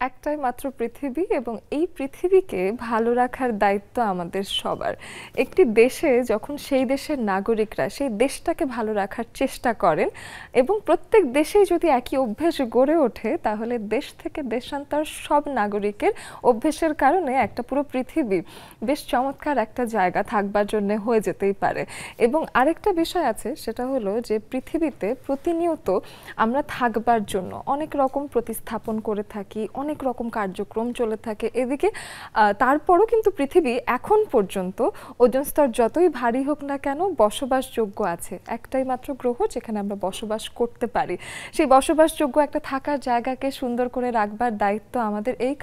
একটাই মাত্র পৃথিবী এবং এই পৃথিবীকে ভালো রাখার দায়িত্ব আমাদের সবার। একটি দেশে যখন সেই দেশের নাগরিকরা সেই দেশটাকে ভালো রাখার চেষ্টা করেন এবং প্রত্যেক দেশেই যদি একই অভ্যেস গড়ে ওঠে, তাহলে দেশ থেকে দেশান্তর সব নাগরিকের অভ্যেসের কারণে একটা পুরো পৃথিবী বেশ চমৎকার একটা জায়গা থাকবার জন্য হয়ে যেতেই পারে। এবং আরেকটা বিষয় আছে, সেটা হলো যে পৃথিবীতে প্রতিনিয়ত আমরা থাকবার জন্য অনেক রকম প্রতিস্থাপন করে থাকি, অনেক রকম কার্যক্রম চলে থাকে এদিকে। তারপরও কিন্তু পৃথিবী এখন পর্যন্ত ওজোন স্তর যতই ভারী হোক না কেন বসবাসযোগ্য আছে। একটাই মাত্র গ্রহ যেখানে আমরা বসবাস করতে পারি। সেই বসবাসযোগ্য একটা থাকার জায়গাকে সুন্দর করে রাখবার দায়িত্ব আমাদের, এই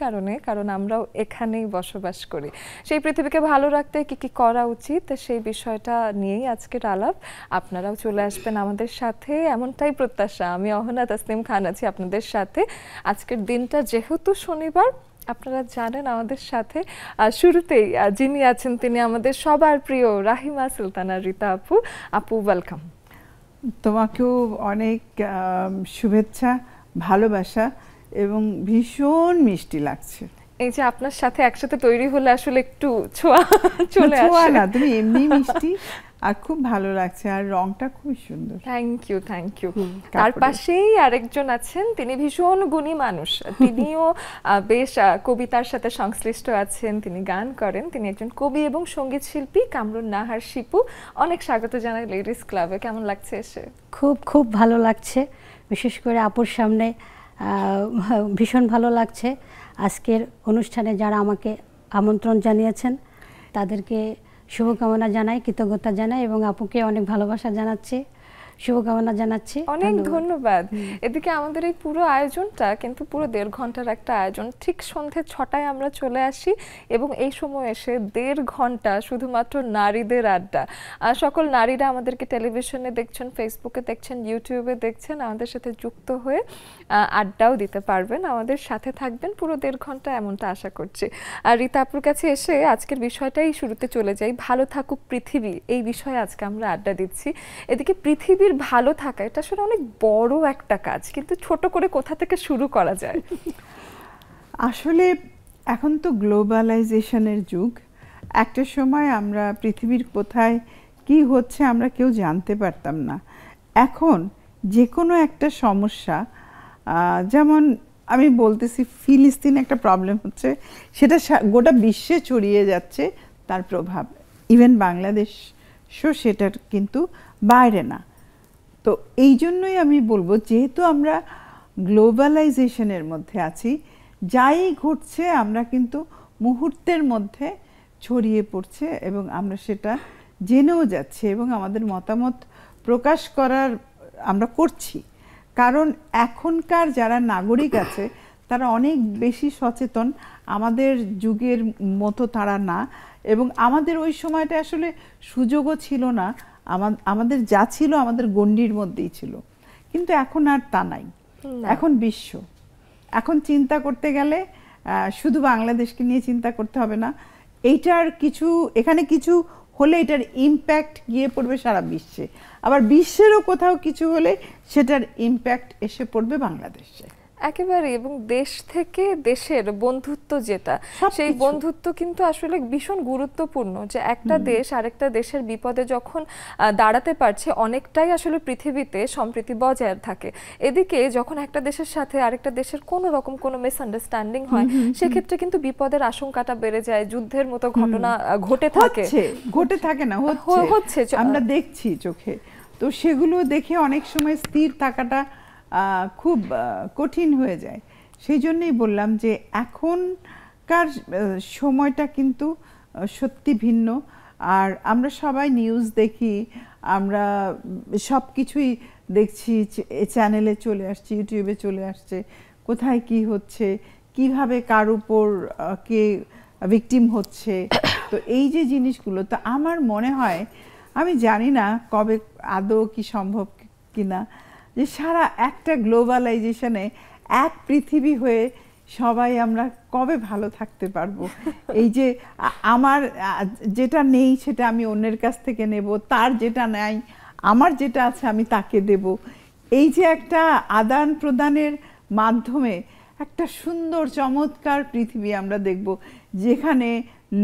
কারণ আমরাও এখানেই বসবাস করি। সেই পৃথিবীকে ভালো রাখতে কি কি করা উচিত সেই বিষয়টা নিয়েই আজকের আলাপ। আপনারাও চলে আসবেন আমাদের সাথে, এমনটাই প্রত্যাশা। আমি অহনা তাসনিম খান আছি আপনাদের সাথে। আজকের দিনটা যেহেতু শনিবার, আপনারা জানেন আমাদের সাথে শুরুতেই যিনি আছেন তিনি আমাদের সবার প্রিয় রাহিমা সুলতানা রিতা আপু। আপু ওয়েলকাম। তোমাকেও অনেক শুভেচ্ছা, ভালোবাসা এবং ভীষণ মিষ্টি লাগছে। এই যে আপনার সাথে একসাথে তৈরি হলে আসলে একটু ছোঁয়া চলে আসে। না, তুমি এমনি মিষ্টি আর খুব ভালো লাগছে, আর রংটা খুব সুন্দর। Thank you. তার পাশেই আরেকজন আছেন, তিনি ভীষণ গুণী মানুষ। তিনিও বেশ কবিতার সাথে সংশ্লিষ্ট আছেন, তিনি গান করেন। তিনি একজন কবি এবং সঙ্গীত শিল্পী কামরুন নাহার শিপু। অনেক স্বাগত জানাই লেডিস ক্লাবে। কেমন লাগছে এসে? খুব ভালো লাগছে, বিশেষ করে আপুর সামনে ভীষণ ভালো লাগছে। আজকের অনুষ্ঠানে যারা আমাকে আমন্ত্রণ জানিয়েছেন তাদেরকে শুভকামনা জানাই, কৃতজ্ঞতা জানাই এবং আপুকে অনেক ভালোবাসা জানাচ্ছি, শুভকামনা জানাচ্ছি। অনেক ধন্যবাদ। এদিকে আমাদের এই পুরো আয়োজনটা কিন্তু পুরো 1.5 ঘন্টার একটা আয়োজন। ঠিক সন্ধ্যে 6টায় আমরা চলে আসি এবং এই সময় এসে 1.5 ঘন্টা শুধুমাত্র নারীদের আড্ডা। সকল নারীরা আমাদেরকে টেলিভিশনে দেখছেন, ফেসবুকে দেখছেন, ইউটিউবে দেখছেন, আমাদের সাথে যুক্ত হয়ে আড্ডাও দিতে পারবেন, আমাদের সাথে থাকবেন পুরো 1.5 ঘন্টা, এমনটা আশা করছি। আর রীতা আপুর কাছে এসে আজকের বিষয়টাই শুরুতে চলে যাই। ভালো থাকুক পৃথিবী, এই বিষয়ে আজকে আমরা আড্ডা দিচ্ছি। এদিকে পৃথিবীর ভালো থাকা এটা আসলে অনেক বড় একটা কাজ, কিন্তু ছোট করে কোথা থেকে শুরু করা যায়? আসলে এখন তো গ্লোবালাইজেশনের যুগ। একটা সময় আমরা পৃথিবীর কোথায় কি হচ্ছে আমরা কেউ জানতে পারতাম না। এখন যে কোনো একটা সমস্যা, যেমন আমি বলতেছি ফিলিস্তিন একটা প্রবলেম হচ্ছে, সেটা গোটা বিশ্বে ছড়িয়ে যাচ্ছে তার প্রভাব। ইভেন বাংলাদেশও সেটার কিন্তু বাইরে না। তো এই জন্যই আমি বলবো, যেহেতু আমরা গ্লোবালাইজেশনের মধ্যে আছি, যাই ঘটছে আমরা কিন্তু মুহূর্তের মধ্যে ছড়িয়ে পড়ছে এবং আমরা সেটা জেনেও যাচ্ছি এবং আমাদের মতামত প্রকাশ করার আমরা করছি। কারণ এখনকার যারা নাগরিক আছে তারা অনেক বেশি সচেতন, আমাদের যুগের মতো তারা না। এবং আমাদের ওই সময়টা আসলে সুযোগও ছিল না, আমাদের যা ছিল আমাদের গণ্ডির মধ্যেই ছিল। কিন্তু এখন আর তা নাই, এখন বিশ্ব। এখন চিন্তা করতে গেলে শুধু বাংলাদেশকে নিয়ে চিন্তা করতে হবে না, এইটার কিছু এখানে কিছু হলে এটার ইম্প্যাক্ট গিয়ে পড়বে সারা বিশ্বে, আবার বিশ্বেরও কোথাও কিছু হলে সেটার ইম্প্যাক্ট এসে পড়বে বাংলাদেশে একেবারে। এবং দেশ থেকে দেশের বন্ধুত্ব যেটা, সেই বন্ধুত্ব কিন্তু আসলে ভীষণ গুরুত্বপূর্ণ। যে একটা দেশ আরেকটা দেশের বিপদে যখন দাঁড়াতে পারছে, অনেকটাই আসলে পৃথিবীতে সম্প্রীতি বজায় থাকে। এদিকে যখন একটা দেশের সাথে আরেকটা দেশের কোনো রকম কোনো মিসআন্ডারস্ট্যান্ডিং হয়, সেক্ষেত্রে কিন্তু বিপদের আশঙ্কাটা বেড়ে যায়, যুদ্ধের মতো ঘটনা ঘটে থাকে না, হচ্ছে আমরা দেখছি চোখে। তো সেগুলো দেখে অনেক সময় স্থির থাকাটা খুব কঠিন হয়ে যায়। সেই জন্যই বললাম যে এখনকার সময়টা কিন্তু সত্যি ভিন্ন। আর আমরা সবাই নিউজ দেখি, আমরা সব কিছুই দেখছি, চ্যানেলে চলে আসছে, ইউটিউবে চলে আসছে, কোথায় কি হচ্ছে, কিভাবে কার উপর কে ভিকটিম হচ্ছে। তো এই যে জিনিসগুলো, তো আমার মনে হয়, আমি জানি না কবে আদৌ কি সম্ভব কিনা, যে সারা একটা গ্লোবালাইজেশনে এক পৃথিবী হয়ে সবাই আমরা কবে ভালো থাকতে পারবো। এই যে আমার যেটা নেই সেটা আমি অন্যের কাছ থেকে নেব, তার যেটা নাই আমার যেটা আছে আমি তাকে দেব। এই যে একটা আদান প্রদানের মাধ্যমে একটা সুন্দর চমৎকার পৃথিবী আমরা দেখব, যেখানে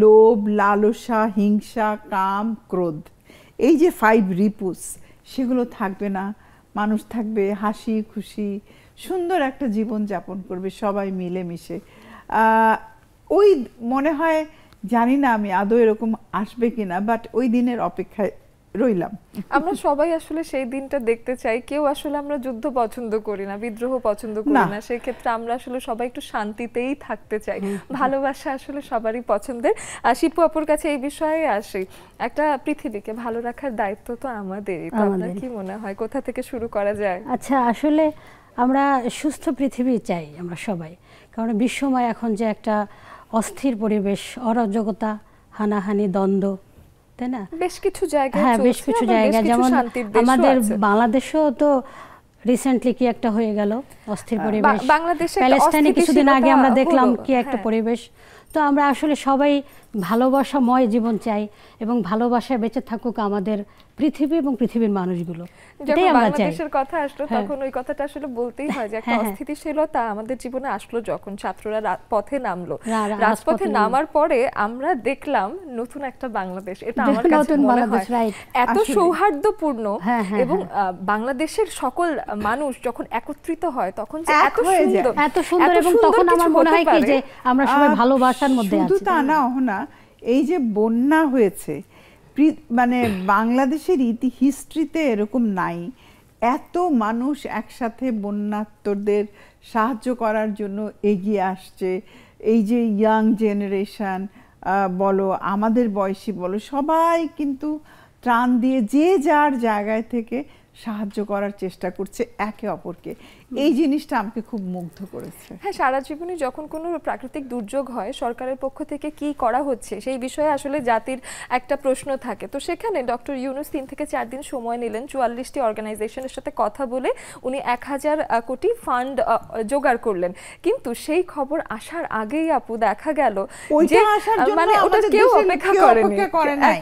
লোভ, লালসা, হিংসা, কাম, ক্রোধ, এই যে 5 রিপুস, সেগুলো থাকবে না। মানুষ থাকবে হাসি খুশি, সুন্দর একটা জীবন যাপন করবে সবাই মিলেমিশে। ওই মনে হয়, জানি না আমি আদৌ এরকম আসবে কিনা, বাট ওই দিনের অপেক্ষায় রইলাম। আমরা সবাই আসলে সেই দিনটা দেখতে চাই। কেউ আসলে আমরা যুদ্ধ পছন্দ করি না, বিদ্রোহ পছন্দ করি না, সেই ক্ষেত্রে আমরা আসলে সবাই একটু শান্তিতেই থাকতে চাই। ভালোবাসা আসলে সবারই পছন্দের। শিপু আপুর কাছে এই বিষয়ে আসি, একটা পৃথিবীকে ভালো রাখার দায়িত্ব তো আমাদেরই। তো আপনার কি মনে হয় কোথা থেকে শুরু করা যায়? আচ্ছা, আসলে আমরা সুস্থ পৃথিবী চাই আমরা সবাই, কারণ বিশ্বময় এখন যে একটা অস্থির পরিবেশ, অরাজকতা, হানাহানি, দ্বন্দ্ব, তাই না? বেশ কিছু জায়গায়, হ্যাঁ বেশ কিছু জায়গায়, যেমন আমাদের বাংলাদেশেও তো রিসেন্টলি কি একটা হয়ে গেল অস্থির পরিবেশ, প্যালেস্টাইনে কিছুদিন আগে আমরা দেখলাম কি একটা পরিবেশ। তো আমরা আসলে সবাই ভালোবাসাময় জীবন চাই, এবং ভালোবাসায় বেঁচে থাকুক আমাদের পৃথিবী এবং পৃথিবীর মানুষগুলো। যখন বাংলাদেশের কথা আসলো তখন ওই কথাটা আসলে বলতেই হয় যে একটা অস্থিতিশীলতা আমাদের জীবনে আসলো যখন ছাত্ররা পথে নামলো। রাজপথে নামার পরে আমরা দেখলাম নতুন একটা বাংলাদেশ। এটা আমার কাছে মনে হয় এত সৌহার্দ্যপূর্ণ, এবং বাংলাদেশের সকল মানুষ যখন একত্রিত হয় তখন যে এত সুন্দর, এবং তখন আমার মনে হয় কি যে আমরা সবাই ভালোবাসার মধ্যে আছি। শুধু তা না, এই যে বন্যা হয়েছে, মানে বাংলাদেশের হিস্ট্রিতে এরকম নাই, এত মানুষ একসাথে বন্যার্তদের সাহায্য করার জন্য এগিয়ে আসছে। এই যে ইয়াং জেনারেশন বলো, আমাদের বয়সী বলো, সবাই কিন্তু ত্রাণ দিয়ে যে যার জায়গায় থেকে সাহায্য করার চেষ্টা করছে একে অপরকে। এই জিনিসটা আমাকে খুব মুগ্ধ করেছে। হ্যাঁ, সারা জীবনে যখন কোনো প্রাকৃতিক দুর্যোগ হয় সরকারের পক্ষ থেকে কি করা হচ্ছে সেই বিষয়ে আসলে জাতির একটা প্রশ্ন থাকে। তো সেখানে ডক্টর ইউনূস 3 থেকে 4 দিন সময় নিলেন, 44টি অর্গানাইজেশনের সাথে কথা বলে উনি 1000 কোটি ফান্ড জোগাড় করলেন। কিন্তু সেই খবর আসার আগেই আপু দেখা গেল যে মানে ওটা কেউ অপেক্ষা করেনি।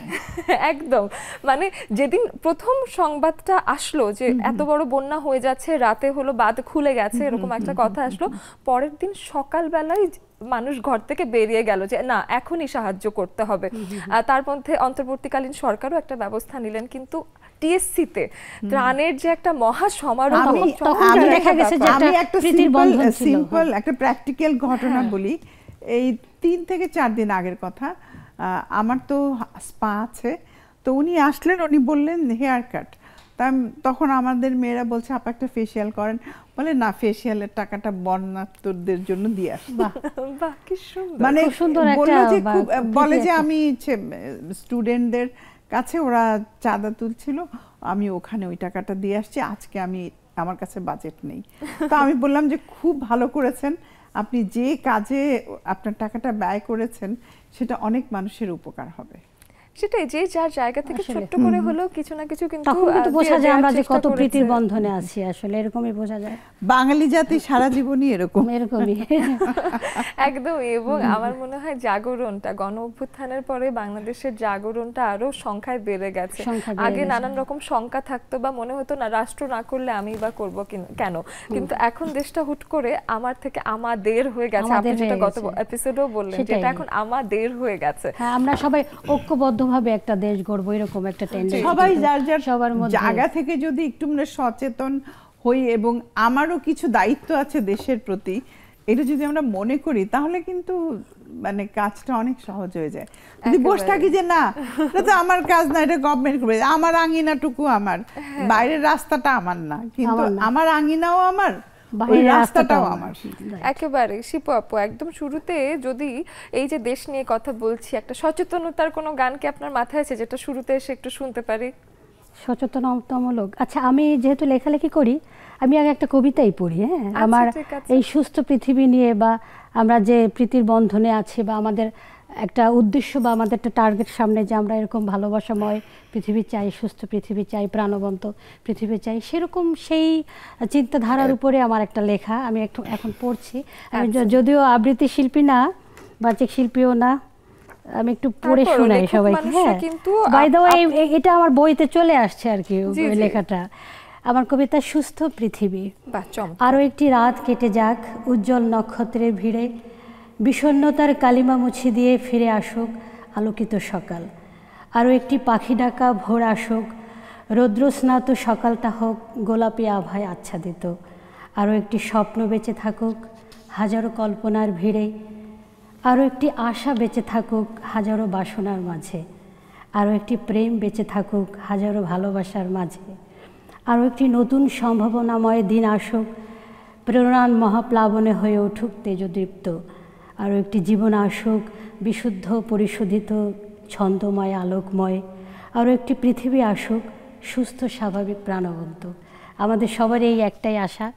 একদম, মানে যেদিন প্রথম সংবাদটা আসলো যে এত বড় বন্যা হয়ে যাচ্ছে, রাতে হলো বাঁধ খুলে গেছে, এরকম একটা কথা আসলো, পরের দিন সকালবেলায় মানুষ ঘর থেকে বেরিয়ে গেল যে না এখনই সাহায্য করতে হবে। তার মধ্যে অন্তর্বর্তীকালীন সরকারও একটা ব্যবস্থা নিলেন, কিন্তু টিএসসিতে ত্রাণের যে একটা মহা সমারোহ, দেখা গেছে যে একটা সিম্পল একটা প্র্যাকটিক্যাল ঘটনা বলি। এই 3 থেকে 4 দিন আগের কথা, আমার তো স্পা আছে, তো উনি আসলেন, উনি বললেন হেয়ার কাট। তখন আমাদের মেয়েরা বলছে আপা একটা ফেসিয়াল করেন, বলে না ফেসিয়ালের টাকাটা বন্যার্তদের জন্য দিয়ে আসি। মানে বললো যে খুব, বলে যে আমি স্টুডেন্টদের কাছে ওরা চাঁদা তুলছিল, আমি ওখানে ওই টাকাটা দিয়ে আসছি, আজকে আমি আমার কাছে বাজেট নেই। তো আমি বললাম যে খুব ভালো করেছেন, আপনি যে কাজে আপনার টাকাটা ব্যয় করেছেন সেটা অনেক মানুষের উপকার হবে। সেটাই, যে যার জায়গা থেকে ছোট্ট করে হলেও কিছু না কিছু কিন্তু বোঝা যায় আমরা যে কত প্রীতির বন্ধনে আছি, আসলে এরকমই বোঝা যায়। বাঙালি জাতি সারা জীবনই এরকমই। একদমই। এবং আমার মনে হয় জাগরণটা, গণ অভ্যুত্থানের পরে বাংলাদেশের জাগরণটা আরো সংখ্যায় বেড়ে গেছে। আগে নানান রকম শঙ্কা থাকতো বা মনে হতো না রাষ্ট্র না করলে আমি বা করব কেন, কিন্তু এখন দেশটা হুট করে আমার থেকে আমাদের হয়ে গেছে। আপনি যেটা গত এপিসোডেও বললেন যেটা এখন আমাদের হয়ে গেছে। আমরা সবাই ঐক্যবদ্ধ ভাবে একটা দেশ গড়বো, এরকম একটা টেন্ডেন্সি। সবাই যার যার জায়গা থেকে যদি একটু মানে সচেতন হই, এবং আমারও কিছু দায়িত্ব আছে দেশের প্রতি, এটা যদি আমরা মনে করি তাহলে কিন্তু মানে কাজটা অনেক সহজ হয়ে যায়। যদি বসে থাকি যে না এটা তো আমার কাজ না, এটা গভর্নমেন্ট করবে, আমার আঙিনাটুকু আমার, বাইরের রাস্তাটা আমার না, কিন্তু আমার আঙিনাও আমার, রাস্তাটাও আমার। একেবারে শিপু আপু, একদম শুরুতে যদি এই যে দেশ নিয়ে কথা বলছি, একটা সচেতনতার কোনো গান কি আপনার মাথায় আছে যেটা শুরুতে এসে একটু শুনতে পারি? সচেতনতামূলক? আচ্ছা, আমি যেহেতু লেখালেখি করি, আমি আগে একটা কবিতাই পড়ি। হ্যাঁ, আমার এই সুস্থ পৃথিবী নিয়ে, বা আমরা যে প্রীতির বন্ধনে আছি, বা আমাদের একটা উদ্দেশ্য বা আমাদের একটা টার্গেট সামনে, যে আমরা এরকম ভালোবাসাময় পৃথিবী চাই, সুস্থ পৃথিবী চাই, প্রাণবন্ত পৃথিবী চাই, সেরকম সেই চিন্তাধারার উপরে আমার একটা লেখা আমি এখন পড়ছি। আমি যদিও আবৃত্তি শিল্পী না, বাচিক শিল্পীও না, আমি একটু পড়ে শোনাই সবাইকে। হ্যাঁ, বাই দ্য ওয়ে এটা আমার বইতে চলে আসছে আর কি লেখাটা। আমার কবিতা সুস্থ পৃথিবী। বাহ, চমৎকার। আরও একটি রাত কেটে যাক উজ্জ্বল নক্ষত্রের ভিড়ে, বিষণ্ণতার কালিমা মুছে দিয়ে ফিরে আসুক আলোকিত সকাল। আরও একটি পাখি ডাকা ভোর আসুক, রৌদ্রস্নাত সকালটা হোক গোলাপি আভায় আচ্ছাদিত। আরও একটি স্বপ্ন বেঁচে থাকুক হাজারো কল্পনার ভিড়ে, আরও একটি আশা বেঁচে থাকুক হাজারো বাসনার মাঝে। আরও একটি প্রেম বেঁচে থাকুক হাজারো ভালোবাসার মাঝে। আরও একটি নতুন সম্ভাবনাময় দিন আসুক, প্রেরণার মহাপ্লাবনে হয়ে উঠুক তেজদীপ্ত। আরও একটি জীবন আসুক বিশুদ্ধ পরিশোধিত ছন্দময় আলোকময়। আরও একটি পৃথিবী আসুক সুস্থ স্বাভাবিক প্রাণবন্ত। আমাদের সবারই এই একটাই আশা,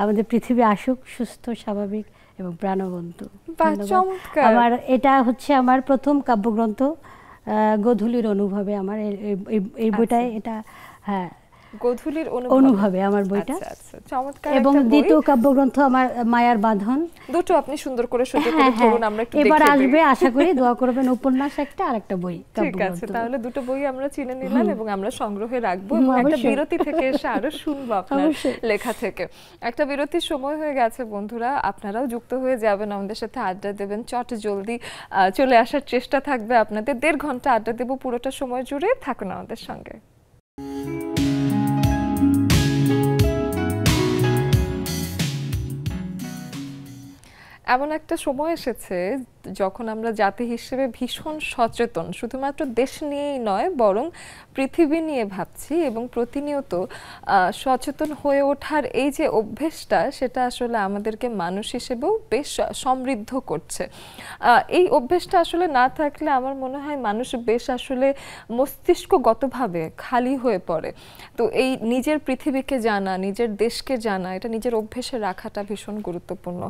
আমাদের পৃথিবী আসুক সুস্থ স্বাভাবিক এবং প্রাণবন্ত। বাহ, চমৎকার। আমার এটা হচ্ছে আমার প্রথম কাব্যগ্রন্থ গোধূলির অনুভবে। আমার এই বইটায় এটা, হ্যাঁ, গোধূলির অনুভবে আমার বইটা। আচ্ছা, চমৎকার। এবং একটা বই। দ্বিতীয় কাব্যগ্রন্থ আমার মায়ার বাঁধন। দুটো আপনি সুন্দর করে সজ্জা করে ধরুন, আমরা একটু এবার দেখে আসবে, নিই। আশা করি দোয়া করবেন। উপন্যাস একটা আর একটা বই ঠিক আছে, কাব্যগ্রন্থ। তাহলে দুটো বই আমরা চিনে নিলাম এবং আমরা সংগ্রহে রাখবো এবং একটা অবশ্যই। বিরতি থেকে এসে আরো শুনবো আপনার অবশ্যই। লেখা থেকে। একটা বিরতির সময় হয়ে গেছে বন্ধুরা, আপনারাও যুক্ত হয়ে যাবেন, আমাদের সাথে আড্ডা দেবেন, চট জলদি চলে আসার চেষ্টা থাকবে আপনাদের। 1.5 ঘন্টা আড্ডা দেবো, পুরোটা সময় জুড়ে থাকুন আমাদের সঙ্গে। এমন একটা সময় এসেছে যখন আমরা জাতি হিসেবে ভীষণ সচেতন, শুধুমাত্র দেশ নিয়েই নয় বরং পৃথিবী নিয়ে ভাবছি এবং প্রতিনিয়ত সচেতন হয়ে ওঠার এই যে অভ্যেসটা, সেটা আসলে আমাদেরকে মানুষ হিসেবেও বেশ সমৃদ্ধ করছে। এই অভ্যেসটা আসলে না থাকলে আমার মনে হয় মানুষ বেশ আসলে মস্তিষ্কগতভাবে খালি হয়ে পড়ে। তো এই নিজের পৃথিবীকে জানা, নিজের দেশকে জানা, এটা নিজের অভ্যেসে রাখাটা ভীষণ গুরুত্বপূর্ণ।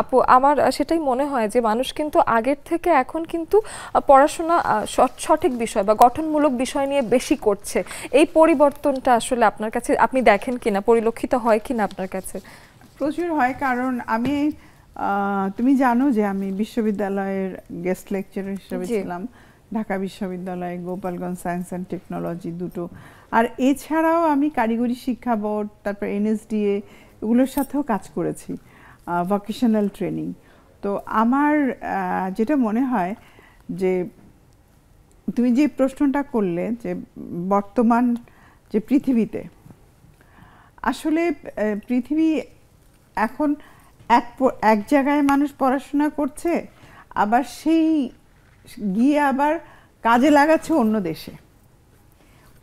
আপু, আমার সেটাই মনে হয় যে মানুষ কিন্তু আগের থেকে এখন কিন্তু পড়াশোনা সঠিক বিষয় বা গঠনমূলক বিষয় নিয়ে বেশি করছে। এই পরিবর্তনটা আসলে আপনার কাছে আপনি দেখেন কিনা, পরিলক্ষিত হয় কিনা আপনার কাছে? প্রচুর হয়, কারণ আমি তুমি জানো যে আমি বিশ্ববিদ্যালয়ের গেস্ট লেকচারার হিসেবে ছিলাম, ঢাকা বিশ্ববিদ্যালয়ে, গোপালগঞ্জ সায়েন্স অ্যান্ড টেকনোলজি দুটো। আর এছাড়াও আমি কারিগরি শিক্ষা বোর্ড, তারপর এনএসডিএ, এগুলোর সাথেও কাজ করেছি, ভোকেশনাল ট্রেনিং। তো আমার যেটা মনে হয় যে তুমি যে প্রশ্নটা করলে যে বর্তমান যে পৃথিবীতে আসলে পৃথিবী এখন এক জায়গায় মানুষ পড়াশোনা করছে, আবার সেই গিয়ে আবার কাজে লাগাচ্ছে অন্য দেশে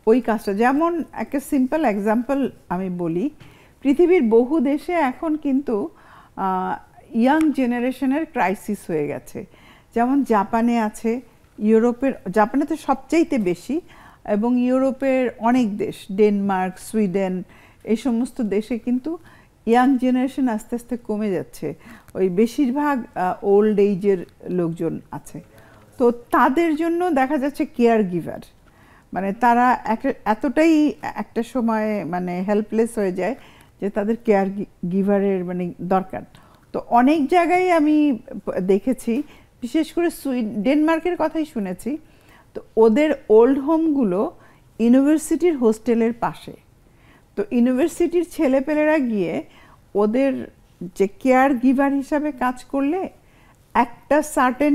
ওই কাজটা। যেমন একটা সিম্পল এক্সাম্পল আমি বলি, পৃথিবীর বহু দেশে এখন কিন্তু ইয়াং জেনারেশনের ক্রাইসিস হয়ে গেছে। যেমন জাপানে আছে, জাপানে তো সবচাইতে বেশি, এবং ইউরোপের অনেক দেশ, ডেনমার্ক, সুইডেন, এই সমস্ত দেশে কিন্তু ইয়াং জেনারেশন আস্তে আস্তে কমে যাচ্ছে। ওই বেশিরভাগ ওল্ড এইজের লোকজন আছে। তো তাদের জন্য দেখা যাচ্ছে কেয়ার গিভার, মানে তারা এতটাই একটা সময় মানে হেল্পলেস হয়ে যায় যে তাদের কেয়ার গিভারের মানে দরকার। তো অনেক জায়গায় আমি দেখেছি, বিশেষ করে ডেনমার্কের কথাই শুনেছি, তো ওদের ওল্ড হোমগুলো ইউনিভার্সিটির হোস্টেলের পাশে। তো ইউনিভার্সিটির ছেলেপেলেরা গিয়ে ওদের যে কেয়ার গিভার হিসাবে কাজ করলে একটা সার্টেন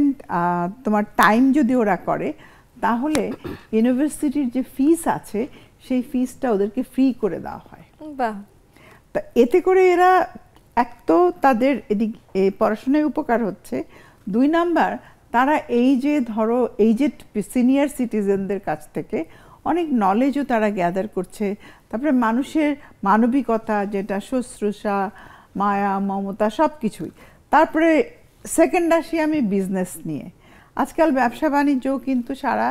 তোমার টাইম যদি ওরা করে, তাহলে ইউনিভার্সিটির যে ফিস আছে সেই ফিসটা ওদেরকে ফ্রি করে দেওয়া হয়। বাহ। তা এতে করে এরা এক তো তাদের পড়াশোনায় উপকার হচ্ছে, 2 নাম্বার তারা এই যে ধরো এই যে সিনিয়র সিটিজেনদের কাছ থেকে অনেক নলেজও তারা গ্যাদার করছে। তারপরে মানুষের মানবিকতা, যেটা শুশ্রূষা, মায়া, মমতা, সব কিছুই। তারপরে সেকেন্ড আসি আমি বিজনেস নিয়ে। আজকাল ব্যবসা বাণিজ্যও কিন্তু সারা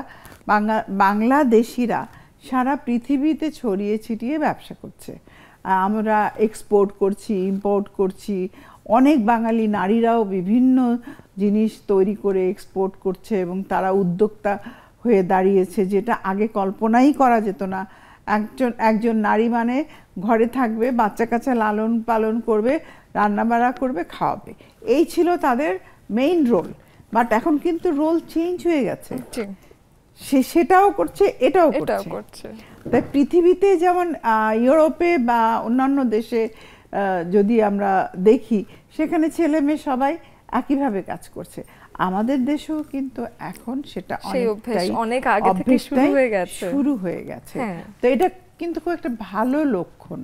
বাংলাদেশিরা সারা পৃথিবীতে ছড়িয়ে ছিটিয়ে ব্যবসা করছে। আমরা এক্সপোর্ট করছি, ইম্পোর্ট করছি, অনেক বাঙালি নারীরাও বিভিন্ন জিনিস তৈরি করে এক্সপোর্ট করছে এবং তারা উদ্যোক্তা হয়ে দাঁড়িয়েছে, যেটা আগে কল্পনাই করা যেত না। একজন নারী মানে ঘরে থাকবে, বাচ্চা কাচ্চা লালন পালন করবে, রান্নাবাড়া করবে, খাওয়াবে, এই ছিল তাদের মেইন রোল। বাট এখন কিন্তু রোল চেঞ্জ হয়ে গেছে, সেটাও করছে, এটাও করছে। তাই পৃথিবীতে যেমন ইউরোপে বা অন্যান্য দেশে যদি আমরা দেখি সেখানে ছেলে মেয়ে সবাই একইভাবে কাজ করছে, আমাদের দেশেও কিন্তু এখন সেটা অনেক আগে থেকে শুরু হয়ে গেছে। তো এটা কিন্তু খুব একটা ভালো লক্ষণ।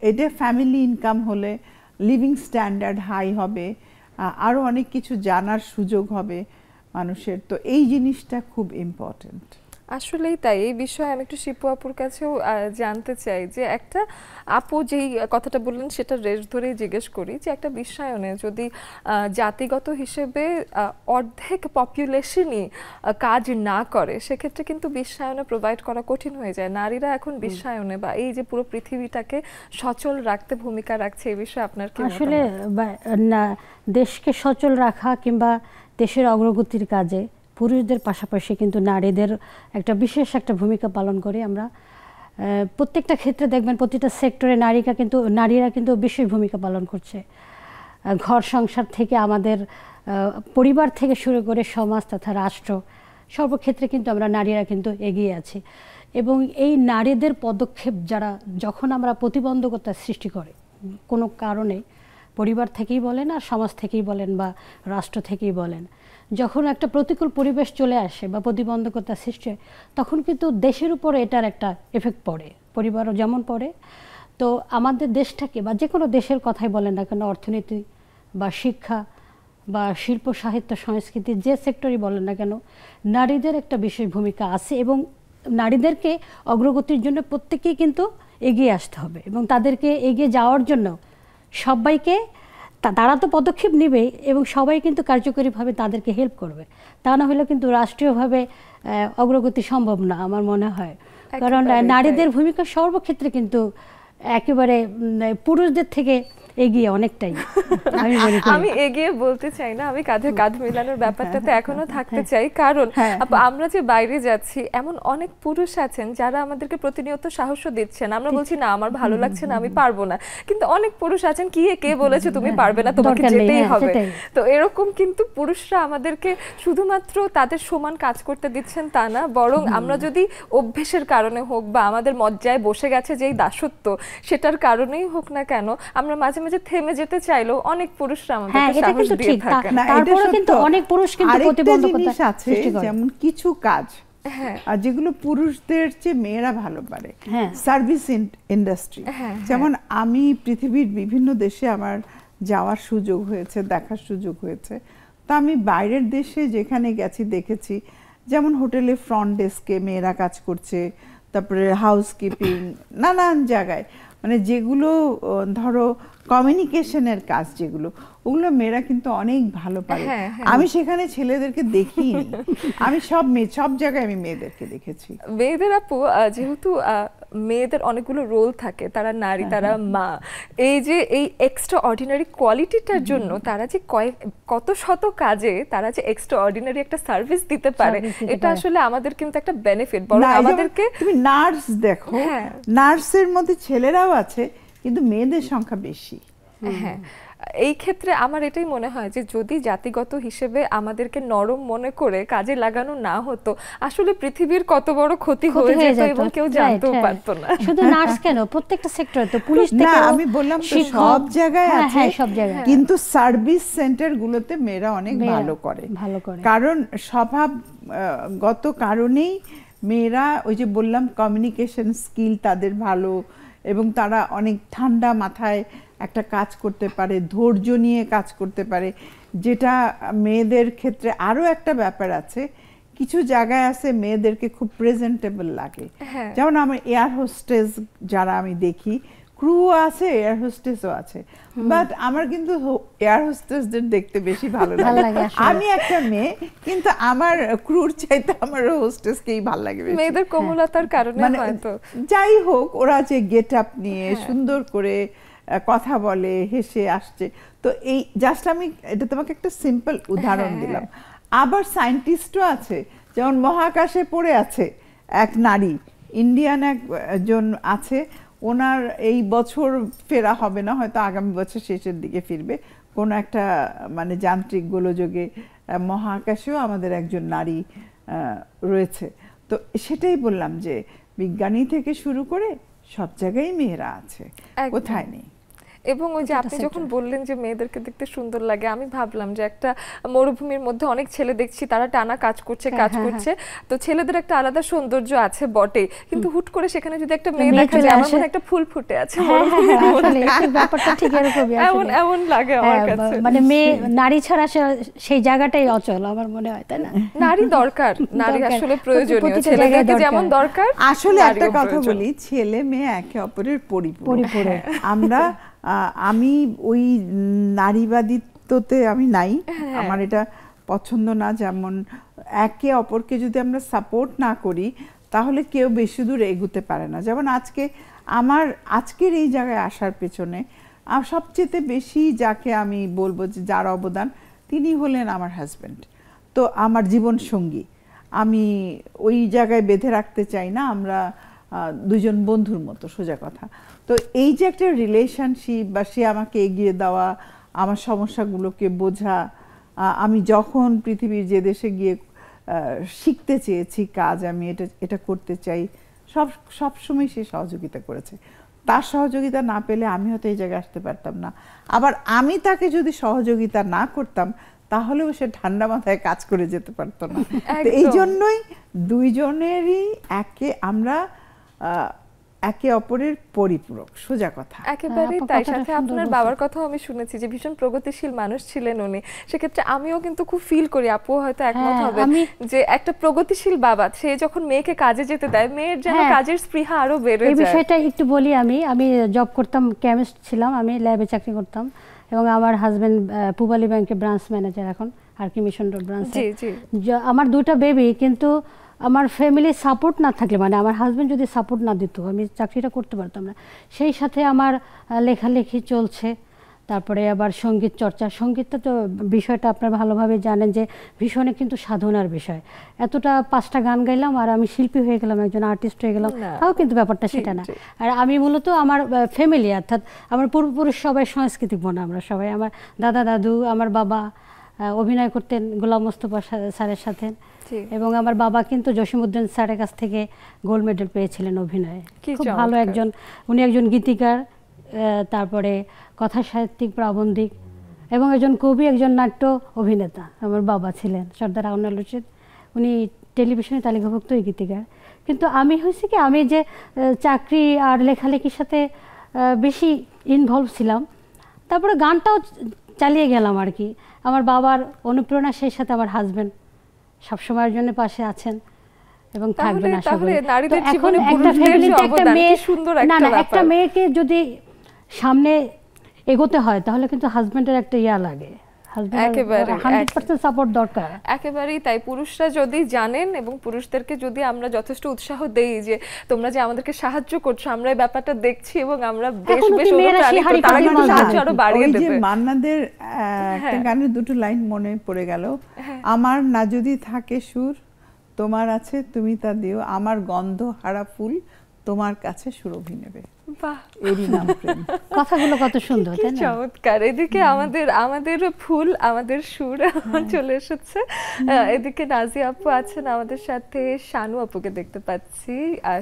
এটা ফ্যামিলি ইনকাম হলে লিভিং স্ট্যান্ডার্ড হাই হবে, আরো অনেক কিছু জানার সুযোগ হবে মানুষের। তো এই জিনিসটা খুব ইম্পর্টেন্ট। আসলেই তাই। এই বিষয়ে আমি একটু শিপু আপুর কাছেও জানতে চাই যে একটা আপু যেই কথাটা বললেন সেটা রেশ ধরেই জিজ্ঞেস করি যে একটা বিশ্বায়নে যদি জাতিগত হিসেবে অর্ধেক পপুলেশনই কাজ না করে সেক্ষেত্রে কিন্তু বিশ্বায়নে প্রোভাইড করা কঠিন হয়ে যায়। নারীরা এখন বিশ্বায়নে বা এই যে পুরো পৃথিবীটাকে সচল রাখতে ভূমিকা রাখছে, এই বিষয়ে আপনার কি মতামত? আসলে দেশকে সচল রাখা কিংবা দেশের অগ্রগতির কাজে পুরুষদের পাশাপাশি কিন্তু নারীদের একটা বিশেষ একটা ভূমিকা পালন করে। আমরা প্রত্যেকটা ক্ষেত্রে দেখবেন প্রতিটা সেক্টরে নারীরা কিন্তু বিশেষ ভূমিকা পালন করছে। ঘর সংসার থেকে আমাদের পরিবার থেকে শুরু করে সমাজ তথা রাষ্ট্র সর্বক্ষেত্রে কিন্তু আমরা নারীরা কিন্তু এগিয়ে আছি। এবং এই নারীদের পদক্ষেপ যখন আমরা প্রতিবন্ধকতা সৃষ্টি করে কোনো কারণে, পরিবার থেকেই বলেন আর সমাজ থেকেই বলেন বা রাষ্ট্র থেকেই বলেন, যখন একটা প্রতিকূল পরিবেশ চলে আসে বা প্রতিবন্ধকতা সৃষ্টি হয় তখন কিন্তু দেশের উপর এটার একটা এফেক্ট পড়ে, পরিবারও যেমন পড়ে। তো আমাদের দেশটাকে বা যে কোনো দেশের কথাই বলেন না কেন, অর্থনীতি বা শিক্ষা বা শিল্প সাহিত্য সংস্কৃতি যে সেক্টরই বলেন না কেন, নারীদের একটা বিশেষ ভূমিকা আছে এবং নারীদেরকে অগ্রগতির জন্য প্রত্যেকেই কিন্তু এগিয়ে আসতে হবে এবং তাদেরকে এগিয়ে যাওয়ার জন্য সবাইকে তারা তো পদক্ষেপ নেবে এবং সবাই কিন্তু কার্যকরীভাবে তাদেরকে হেল্প করবে। তা না হলে কিন্তু রাষ্ট্রীয়ভাবে অগ্রগতি সম্ভব না আমার মনে হয়। কারণ নারীদের ভূমিকা সর্বক্ষেত্রে কিন্তু একেবারে পুরুষদের থেকে এগিয়ে অনেকটাই। আমি এগিয়ে বলতে চাই না, আমি কাঁধে কাঁধ মেলানোর ব্যাপারটাতে এখনো থাকতে চাই। কারণ আমরা যে বাইরে যাচ্ছি এমন অনেক পুরুষ আছেন যারা আমাদেরকে প্রতিনিয়ত সাহসও দিচ্ছেন। আমরা বলছি না আমার ভালো লাগছে না, আমি পারবো না, কিন্তু অনেক পুরুষ আছেন কে বলেছে তুমি পারবে না, তোমাকে যেতেই হবে। তো এরকম কিন্তু পুরুষরা আমাদেরকে শুধুমাত্র তাদের সমান কাজ করতে দিচ্ছেন তা না, বরং আমরা যদি অভ্যেসের কারণে হোক বা আমাদের মজ্জায় বসে গেছে যেই দাসত্ব সেটার কারণেই হোক না কেন, আমরা মাঝে মাঝে থেমে যেতে চাইলেও অনেক পুরুষরা আমাদেরকে সাহস দিয়ে থাকেন। তারপরে কিন্তু অনেক পুরুষ কিন্তু প্রতিবন্ধকতা আছে, যেমন কিছু কাজ আর যেগুলো পুরুষদের চেয়ে মেয়েরা ভালো পারে, সার্ভিস ইন্ডাস্ট্রি। যেমন আমি পৃথিবীর বিভিন্ন দেশে আমার যাওয়ার সুযোগ হয়েছে, দেখার সুযোগ হয়েছে। তো আমি বাইরের দেশে যেখানে গেছি দেখেছি যেমন হোটেলে ফ্রন্ট ডেস্কে মেয়েরা কাজ করছে, তারপরে হাউসকিপিং, নানান জায়গায়, মানে যেগুলো ধরো কমিউনিকেশনের কাজ যেগুলো, ওগুলো মেয়েরা কিন্তু অনেক ভালো পারে। আমি সেখানে ছেলেদেরকে দেখিনি, আমি সব জায়গায় আমি মেয়েদেরকে দেখেছি। মেয়েদের আপু যেহেতু মেয়েদের অনেকগুলো রোল থাকে, তারা নারী, তারা মা, এই যে এই এক্সট্রা অর্ডিনারি কোয়ালিটিটার জন্য তারা যে কত শত কাজে তারা যে এক্সট্রা অর্ডিনারি একটা সার্ভিস দিতে পারে, এটা আসলে আমাদের কিন্তু একটা বেনিফিট। বরং আমাদেরকে তুমি নার্স দেখো, নার্সের মধ্যে ছেলেরাও আছে কিন্তু মেয়েদের সংখ্যা বেশি। হ্যাঁ, এই ক্ষেত্রে আমার এটাই মনে হয় যে যদি জাতিগত হিসেবে আমাদেরকে নরম মনে করে কাজে লাগানো না হতো, আসলে পৃথিবীর কত বড় ক্ষতি হয়ে যেত এবং কেউ জানতেও পারতো না। শুধু নার্স কেন, প্রত্যেকটা সেক্টরে তো, পুলিশ থেকে আমি বললাম তো সব জায়গায় আছে, কিন্তু সার্ভিস সেন্টার গুলোতে মেয়েরা অনেক ভালো করে। কারণ স্বভাবগত কারণেই মেয়েরা, ওই যে বললাম কমিউনিকেশন স্কিল তাদের ভালো এবং তারা অনেক ঠান্ডা মাথায় একটা কাজ করতে পারে, ধৈর্য নিয়ে কাজ করতে পারে, যেটা মেয়েদের ক্ষেত্রে আরো একটা ব্যাপার আছে, কিছু জায়গায় আছে মেয়েদেরকে খুব প্রেজেন্টেবল লাগে। যেমন আমার এয়ার হোস্টেস যারা আমি দেখি, ক্রু আছে, এয়ার হোস্টেসও আছে, বাট আমার কিন্তু এয়ার হোস্টেসদের দেখতে বেশি ভালো লাগে। আমি একটা মেয়ে, কিন্তু আমার ক্রুর চাইতে আমার হোস্টেসকেই ভালো লাগে। মেয়েদের কোমলতার কারণে হয়তো, যাই হোক, ওরা যে গেট আপ নিয়ে সুন্দর করে কথা বলে, হেসে আসছে। তো এই জাস্ট আমি এটা তোমাকে একটা সিম্পল উদাহরণ দিলাম। আবার সায়েন্টিস্টও আছে, যেমন মহাকাশে পড়ে আছে এক নারী, ইন্ডিয়ান একজন আছে, ওনার এই বছর ফেরা হবে না, হয়তো আগামী বছর শেষের দিকে ফিরবে, কোন একটা মানে যান্ত্রিক গোলযোগে। মহাকাশেও আমাদের একজন নারী রয়েছে। তো সেটাই বললাম যে বিজ্ঞানী থেকে শুরু করে সব জায়গায় মেয়েরা আছে, একদম। কোথায় নেই। এবং ওই যে আপনি যখন বললেন যে মেয়েদেরকে দেখতে সুন্দর লাগে, আমি ভাবলাম যে একটা মরুভূমির মধ্যে অনেক ছেলে দেখছি তারা টানা কাজ করছে তো ছেলেদের একটা আলাদা সৌন্দর্য আছে বটে, কিন্তু হুট করে সেখানে যদি একটা মেয়ে দেখা যায় আমার মনে একটা ফুল ফুটে আছে ব্যাপারটা ঠিক এরকমই এমন এমন লাগে আমার কাছে। মানে মেয়ে নারী ছাড়া সেই জায়গাটাই অচল আমার মনে হয়, তাই না? নারী দরকার, নারী আসলে প্রয়োজনীয়, ছেলেদেরকে যেমন দরকার। আসলে একটা কথা বলি, ছেলে মেয়ে একে অপরের পরিপূরক। আমরা আমি ওই নারীবাদিত্বতে আমি নাই, আমার এটা পছন্দ না। যেমন একে অপরকে যদি আমরা সাপোর্ট না করি তাহলে কেউ বেশি দূর এগোতে পারে না। যেমন আমার আজকের এই জায়গায় আসার পেছনে সবচেয়ে বেশি যাকে আমি বলবো যে যার অবদান, তিনি হলেন আমার হাজব্যান্ড। তো আমার জীবন সঙ্গী, আমি ওই জায়গায় বেঁধে রাখতে চাই না, আমরা দুজন বন্ধুর মতো, সোজা কথা। তো এই যে একটা রিলেশনশিপ, বা সে আমাকে এগিয়ে দেওয়া, আমার সমস্যাগুলোকে বোঝা, আমি যখন পৃথিবীর যে দেশে গিয়ে শিখতে চেয়েছি কাজ, আমি এটা করতে চাই, সব সময় সে সহযোগিতা করেছে। তার সহযোগিতা না পেলে আমি হয়তো এই জায়গায় আসতে পারতাম না। আবার আমি তাকে যদি সহযোগিতা না করতাম তাহলেও সে ঠান্ডা মাথায় কাজ করে যেতে পারতো না। এই জন্যই দুইজনেরই আমরা একে অপরের পরিপূরক, সোজা কথা। একেবারেই তাই। সাথে আপনার বাবার কথাও আমি শুনেছি যে ভীষণ প্রগতিশীল মানুষ ছিলেন উনি। সেক্ষেত্রে আমিও কিন্তু খুব ফিল করি, আপু হয়তো একমত হবে, যে একটা প্রগতিশীল বাবা সে যখন মেয়েকে কাজে যেতে দেয়, মেয়ের যেন কাজের স্পৃহা আরো বেড়ে যায়। এই বিষয়টা একটু বলি। আমি জব করতাম, কেমিস্ট ছিলাম, আমি ল্যাবে চাকরি করতাম, এবং আমার হাজবেন্ড পূবালী ব্যাংকে ব্রাঞ্চ ম্যানেজার এখন, আর কি মিশন রোড ব্রাঞ্চে। আমার দুটো বেবি, কিন্তু আমার ফ্যামিলি সাপোর্ট না থাকলে, মানে আমার হাজবেন্ড যদি সাপোর্ট না দিত আমি চাকরিটা করতে পারতাম না। সেই সাথে আমার লেখালেখি চলছে, তারপরে আবার সঙ্গীত চর্চা। সঙ্গীতটা তো বিষয়টা আপনারা ভালোভাবে জানেন যে ভীষণ কিন্তু সাধনার বিষয়। এতটা 5টা গান গাইলাম আর আমি শিল্পী হয়ে গেলাম, একজন আর্টিস্ট হয়ে গেলাম, তাও কিন্তু ব্যাপারটা সেটা না। আর আমি মূলত আমার ফ্যামিলি, অর্থাৎ আমার পূর্বপুরুষ সবাই সাংস্কৃতিক বনা, আমরা সবাই, আমার দাদা দাদু, আমার বাবা অভিনয় করতেন গোলাম মোস্তফা স্যারের সাথে, এবং আমার বাবা কিন্তু জসিমউদ্দিন স্যারের কাছ থেকে গোল্ড মেডেল পেয়েছিলেন অভিনয়ে। খুব ভালো একজন, উনি একজন গীতিকার, তারপরে কথা সাহিত্যিক, প্রাবন্ধিক, এবং একজন কবি, একজন নাট্য অভিনেতা আমার বাবা ছিলেন, সর্দার আউনাল রশিদ। উনি টেলিভিশনে তালিকাভুক্ত গীতিকার। কিন্তু আমি হয়েছে কি, আমি যে চাকরি আর লেখালেখির সাথে বেশি ইনভলভ ছিলাম, তারপরে গানটাও চালিয়ে গেলাম আর কি। আমার বাবার অনুপ্রেরণা, সেই সাথে আমার হাজবেন্ড সবসময়ের জন্য পাশে আছেন এবং থাকবেন আশা করি। এখন একটা ফ্যামিলিতে একটা মেয়ে, একটা মেয়েকে যদি সামনে এগোতে হয় তাহলে কিন্তু হাজবেন্ডের একটা লাগে, একেবারে 100% সাপোর্ট দরকার। একেবারেই তাই। পুরুষরা যদি জানেন এবং পুরুষদেরকে যদি আমরা যথেষ্ট উৎসাহ দেই যে তোমরা যে আমাদেরকে সাহায্য করছো, আমরা এই ব্যাপারটা দেখছি এবং আমরা বেশ অনুপ্রাণিত, তারা কিন্তু সাহায্য আরো বাড়িয়ে দেবে। ওই যে মান্নাদের একটা গানের দুটো লাইন মনে পড়ে গেল, আমার না যদি থাকে সুর, তোমার আছে তুমি তা দিও, আমার গন্ধ হারা ফুল তোমার কাছে সুরভি নেবে। বাহ, এরই নাম প্রেম। কথাগুলো কত সুন্দর, তাই না? চমৎকার। এদিকে আমাদের ফুল, আমাদের সুর চলে এসেছে। এদিকে নাজিয়া আপু আছেন আমাদের সাথে, শানু আপুকে দেখতে পাচ্ছি,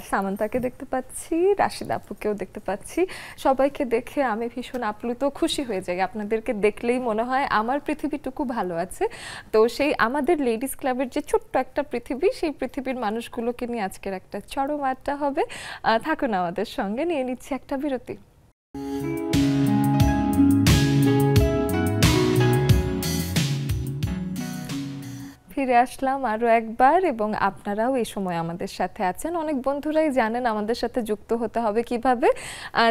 সামান্তাকে দেখতে পাচ্ছি, রাশিদা আপুকেও দেখতে পাচ্ছি। সবাইকে দেখে আমি ভীষণ আপ্লুত, খুশি হয়ে যাই। আপনাদেরকে দেখলেই মনে হয় আমার পৃথিবীটুকু ভালো আছে। তো সেই আমাদের লেডিস ক্লাবের যে ছোট্ট একটা পৃথিবী, সেই পৃথিবীর মানুষগুলোকে নিয়ে আজকের একটা চরম আড্ডা হবে। থাকুন আমাদের সঙ্গে, নিয়ে নিচ্ছি একটা বিরতি। ফিরে আসলাম আরো একবার, এবং আপনারাও এই সময় আমাদের সাথে আছেন। অনেক বন্ধুরাই জানেন আমাদের সাথে যুক্ত হতে হবে কিভাবে।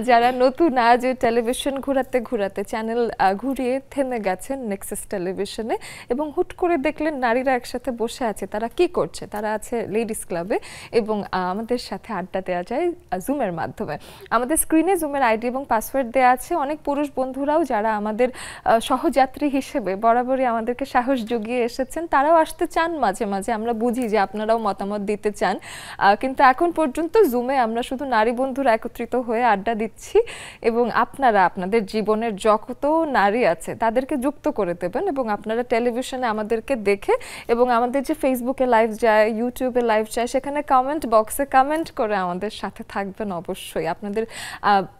যারা নতুন আজ টেলিভিশন ঘোরাতে ঘোরাতে চ্যানেল ঘুরিয়ে থেমে গেছেন নেক্সাস টেলিভিশনে, এবং হুট করে দেখলেন নারীরা একসাথে বসে আছে, তারা কি করছে? তারা আছে লেডিস ক্লাবে, এবং আমাদের সাথে আড্ডা দেওয়া যায় জুমের মাধ্যমে। আমাদের স্ক্রিনে জুমের আইডি এবং পাসওয়ার্ড দেওয়া আছে। অনেক পুরুষ বন্ধুরাও যারা আমাদের সহযাত্রী হিসেবে বরাবরই আমাদেরকে সাহস জুগিয়ে এসেছেন, তারাও আসতে চান মাঝে মাঝে, আমরা বুঝি যে আপনারাও মতামত দিতে চান, কিন্তু এখন পর্যন্ত জুমে আমরা শুধু নারী বন্ধুরা একত্রিত হয়ে আড্ডা দিচ্ছি এবং আপনারা আপনাদের জীবনের যত নারী আছে তাদেরকে যুক্ত করে দেবেন এবং আপনারা টেলিভিশনে আমাদেরকে দেখে এবং আমাদের যে ফেসবুকে লাইভ যায়, ইউটিউবে লাইভ যায়, সেখানে কমেন্ট বক্সে কমেন্ট করে আমাদের সাথে থাকবেন। অবশ্যই আপনাদের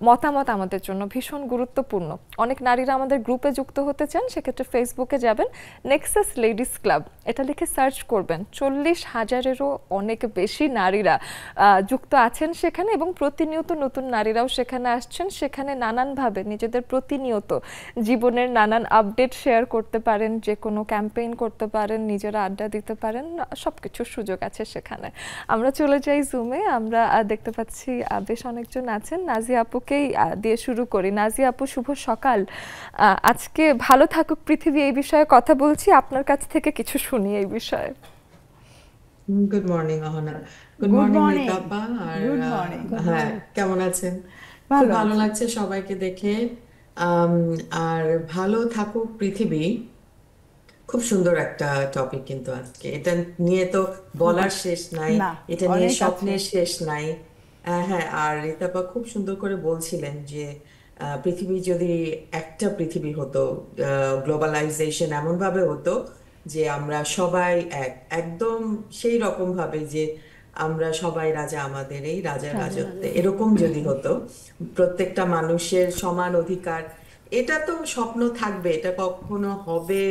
মতামত আমাদের জন্য ভীষণ গুরুত্বপূর্ণ। অনেক নারীরা আমাদের গ্রুপে যুক্ত হতে চান, সেক্ষেত্রে ফেসবুকে যাবেন, নেক্সাস লেডিস ক্লাব এটা লিখে সার্চ করবেন। 40,000-এরও অনেক বেশি নারীরা যুক্ত আছেন সেখানে এবং প্রতিনিয়ত নতুন নারীরাও সেখানে আসছেন। সেখানে নানানভাবে নিজেদের প্রতিনিয়ত জীবনের নানান আপডেট শেয়ার করতে পারেন, যে কোনো ক্যাম্পেইন করতে পারেন, নিজেরা আড্ডা দিতে পারেন, সব কিছুর সুযোগ আছে সেখানে। আমরা চলে যাই জুমে। আমরা দেখতে পাচ্ছি বেশ অনেকজন আছেন। নাজিয়া আপুকেই দিয়ে শুরু করি। নাজিয়া আপু, শুভ সকাল। আজকে ভালো থাকুক পৃথিবী এই বিষয়ে কথা বলছি, আপনার কাছ থেকে কিছু শুনি এই বিষয়ে। Good morning Ahana. Good Good morning morning. রিতাপা। আর Good morning. হ্যাঁ, কেমন আছেন? খুব ভালো ভালো আছি। লাগছে সবাইকে দেখে। আর ভালো থাকুক পৃথিবী, খুব সুন্দর একটা টপিক কিন্তু আজকে। এটা নিয়ে তো বলার শেষ নাই, না, এটা নিয়ে অনেক আছে। স্বপ্নের শেষ নাই। হ্যাঁ, আর রিতাপা খুব সুন্দর করে বলছিলেন যে পৃথিবী যদি একটা পৃথিবী হতো, গ্লোবালাইজেশন এমন ভাবে হতো যে আমরা সবাই একদম সেই রকম ভাবে যে আমরা সবাই রাজা, আমাদের এই রাজার রাজত্বে, এরকম যদি হতো, প্রত্যেকটা মানুষের সমান অধিকার, এটা তো স্বপ্ন থাকবে, এটা কখনো হবে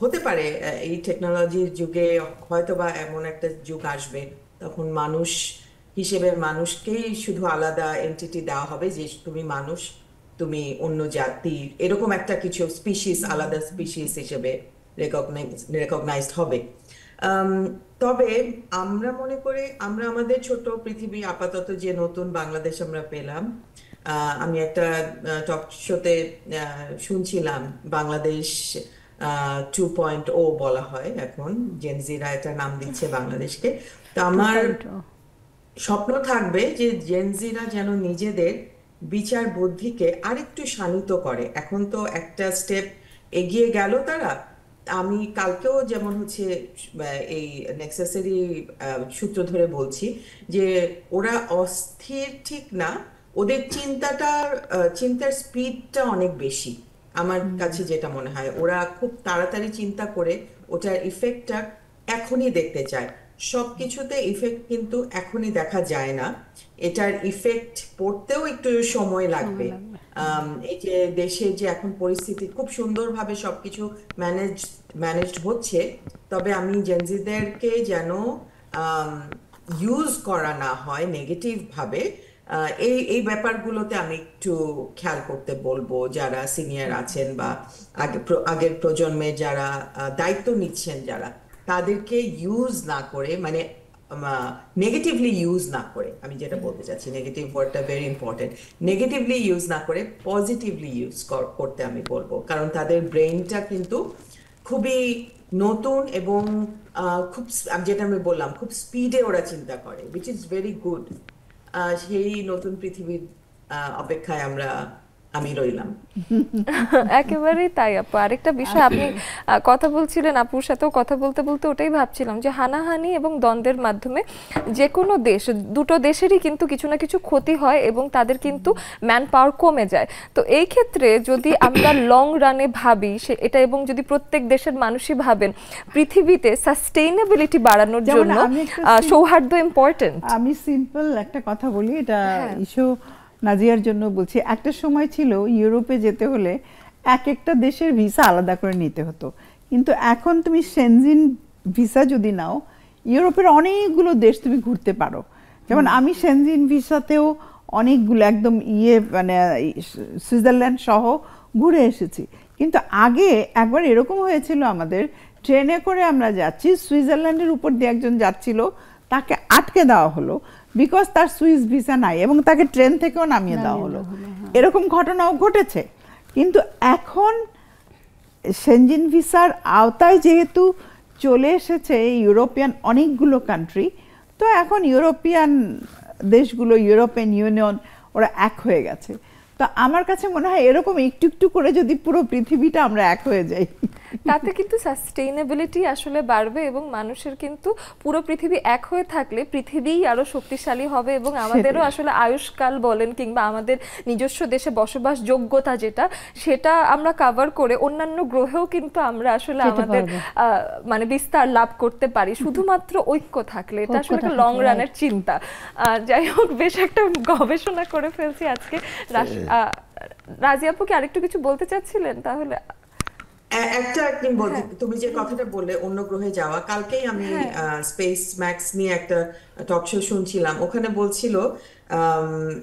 হতে পারে। এই টেকনোলজির যুগে হয়তোবা এমন একটা যুগ আসবে তখন মানুষ হিসেবে মানুষকেই শুধু আলাদা এন্টিটি দেওয়া হবে যে তুমি মানুষ, তুমি অন্য জাতি, এরকম একটা কিছু স্পিসিস, আলাদা স্পিসিস হিসেবে রেকগনাইজড হবে। তবে আমরা মনে করি আমরা আমাদের ছোট পৃথিবী, আপাতত যে নতুন বাংলাদেশ আমরা পেলাম, আমি একটা টক শোতে শুনছিলাম বাংলাদেশ 2.0 বলা হয় এখন, জেনজিরা এটা নাম দিচ্ছে বাংলাদেশকে। তো আমার স্বপ্ন থাকবে যে জেনজিরা যেন নিজেদের বিচার বুদ্ধিকে আরেকটু শানিত করে। এখন তো একটা স্টেপ এগিয়ে গেল তারা। আমি কালকেও যেমন হচ্ছে এই নেক্সাসেরই সূত্র ধরে বলছি যে ওরা অস্থির ঠিক না, ওদের চিন্তার স্পিডটা অনেক বেশি। আমার কাছে যেটা মনে হয় ওরা খুব তাড়াতাড়ি চিন্তা করে ওটার ইফেক্টটা এখনই দেখতে চায়। সবকিছুতে ইফেক্ট কিন্তু এখনই দেখা যায় না, এটার ইফেক্ট পড়তেও একটু সময় লাগবে। এই যে দেশে যে এখন পরিস্থিতি খুব সুন্দরভাবে সবকিছু ম্যানেজড হচ্ছে, তবে আমি জেনজিদেরকে যেন ইউজ করা না হয় নেগেটিভ ভাবে, এই ব্যাপারগুলোতে আমি একটু খেয়াল করতে বলবো। যারা সিনিয়র আছেন বা আগের প্রজন্মে যারা দায়িত্ব নিচ্ছেন, যারা তাদেরকে ইউজ না করে, মানে নেগেটিভলি ইউজ না করে, আমি যেটা বলতে চাচ্ছি, নেগেটিভ ওয়ার্ডটা ভেরি ইম্পর্টেন্ট, নেগেটিভলি ইউজ না করে পজিটিভলি ইউজ করতে আমি বলবো। কারণ তাদের ব্রেইনটা কিন্তু খুবই নতুন এবং খুব, যেটা আমি বললাম, খুব স্পিডে ওরা চিন্তা করে, উইচ ইজ ভেরি গুড। সেই নতুন পৃথিবীর অপেক্ষায় আমি রইলাম। একেবারেই তাই আপু। আরেকটা বিষয়, আপনি কথা বলছিলেন, আপুর সাথেও কথা বলতে বলতে ওটাই ভাবছিলাম যে হানাহানি এবং দ্বন্দ্বের মাধ্যমে যে কোনো দেশ, দুটো দেশেরই কিন্তু কিছু না কিছু ক্ষতি হয় এবং তাদের কিন্তু ম্যান পাওয়ার কমে যায়। তো এই ক্ষেত্রে যদি আমরা লং রানে ভাবি এটা, এবং যদি প্রত্যেক দেশের মানুষই ভাবেন পৃথিবীতে সাস্টেইনেবিলিটি বাড়ানোর জন্য সৌহার্দ্য ইম্পর্টেন্ট। আমি সিম্পল একটা কথা বলি, এটা ইস্যু নাজিয়ার জন্য বলছি। একটা সময় ছিল ইউরোপে যেতে হলে এক একটা দেশের ভিসা আলাদা করে নিতে হতো, কিন্তু এখন তুমি সেনজিন ভিসা যদি নাও, ইউরোপের অনেকগুলো দেশ তুমি ঘুরতে পারো। যেমন আমি সেনজিন ভিসাতেও অনেকগুলো একদম মানে সুইজারল্যান্ড সহ ঘুরে এসেছি। কিন্তু আগে একবার এরকম হয়েছিল, আমাদের ট্রেনে করে আমরা যাচ্ছি, সুইজারল্যান্ডের উপর দিয়ে একজন যাচ্ছিল, তাকে আটকে দেওয়া হলো বিকজ তার সুইস ভিসা নাই এবং তাকে ট্রেন থেকেও নামিয়ে দেওয়া হলো। এরকম ঘটনাও ঘটেছে। কিন্তু এখন সেনজিন ভিসার আওতায় যেহেতু চলে এসেছে ইউরোপিয়ান অনেকগুলো কান্ট্রি, তো এখন ইউরোপিয়ান দেশগুলো, ইউরোপিয়ান ইউনিয়ন, ওরা এক হয়ে গেছে। তো আমার কাছে মনে হয় এরকম একটু একটু করে যদি পুরো পৃথিবীটা আমরা এক হয়ে যাই, তাতে কিন্তু সাস্টেইনেবিলিটি আসলে বাড়বে এবং মানুষের কিন্তু পুরো পৃথিবী এক হয়ে থাকলে পৃথিবীই আরো শক্তিশালী হবে এবং আমাদেরও আসলে আয়ুষ্কাল বলেন কিংবা আমাদের নিজস্ব দেশে বসবাস যোগ্যতা যেটা সেটা আমরা কভার করে অন্যান্য গ্রহেও কিন্তু আমরা আসলে আমাদের মানে বিস্তার লাভ করতে পারি শুধুমাত্র ঐক্য থাকলে। এটা আসলে একটা লং রানের চিন্তা। যাই হোক, বেশ একটা গবেষণা করে ফেলছি আজকে। রাজি আপু কি আরেকটু কিছু বলতে চাচ্ছিলেন? তাহলে একটা একদিন বলতে, তুমি যে কথাটা বললে অন্য গ্রহে যাওয়া, কালকেই আমি স্পেস ম্যাক্স নিয়ে একটা টক শো শুনছিলাম। ওখানে বলছিল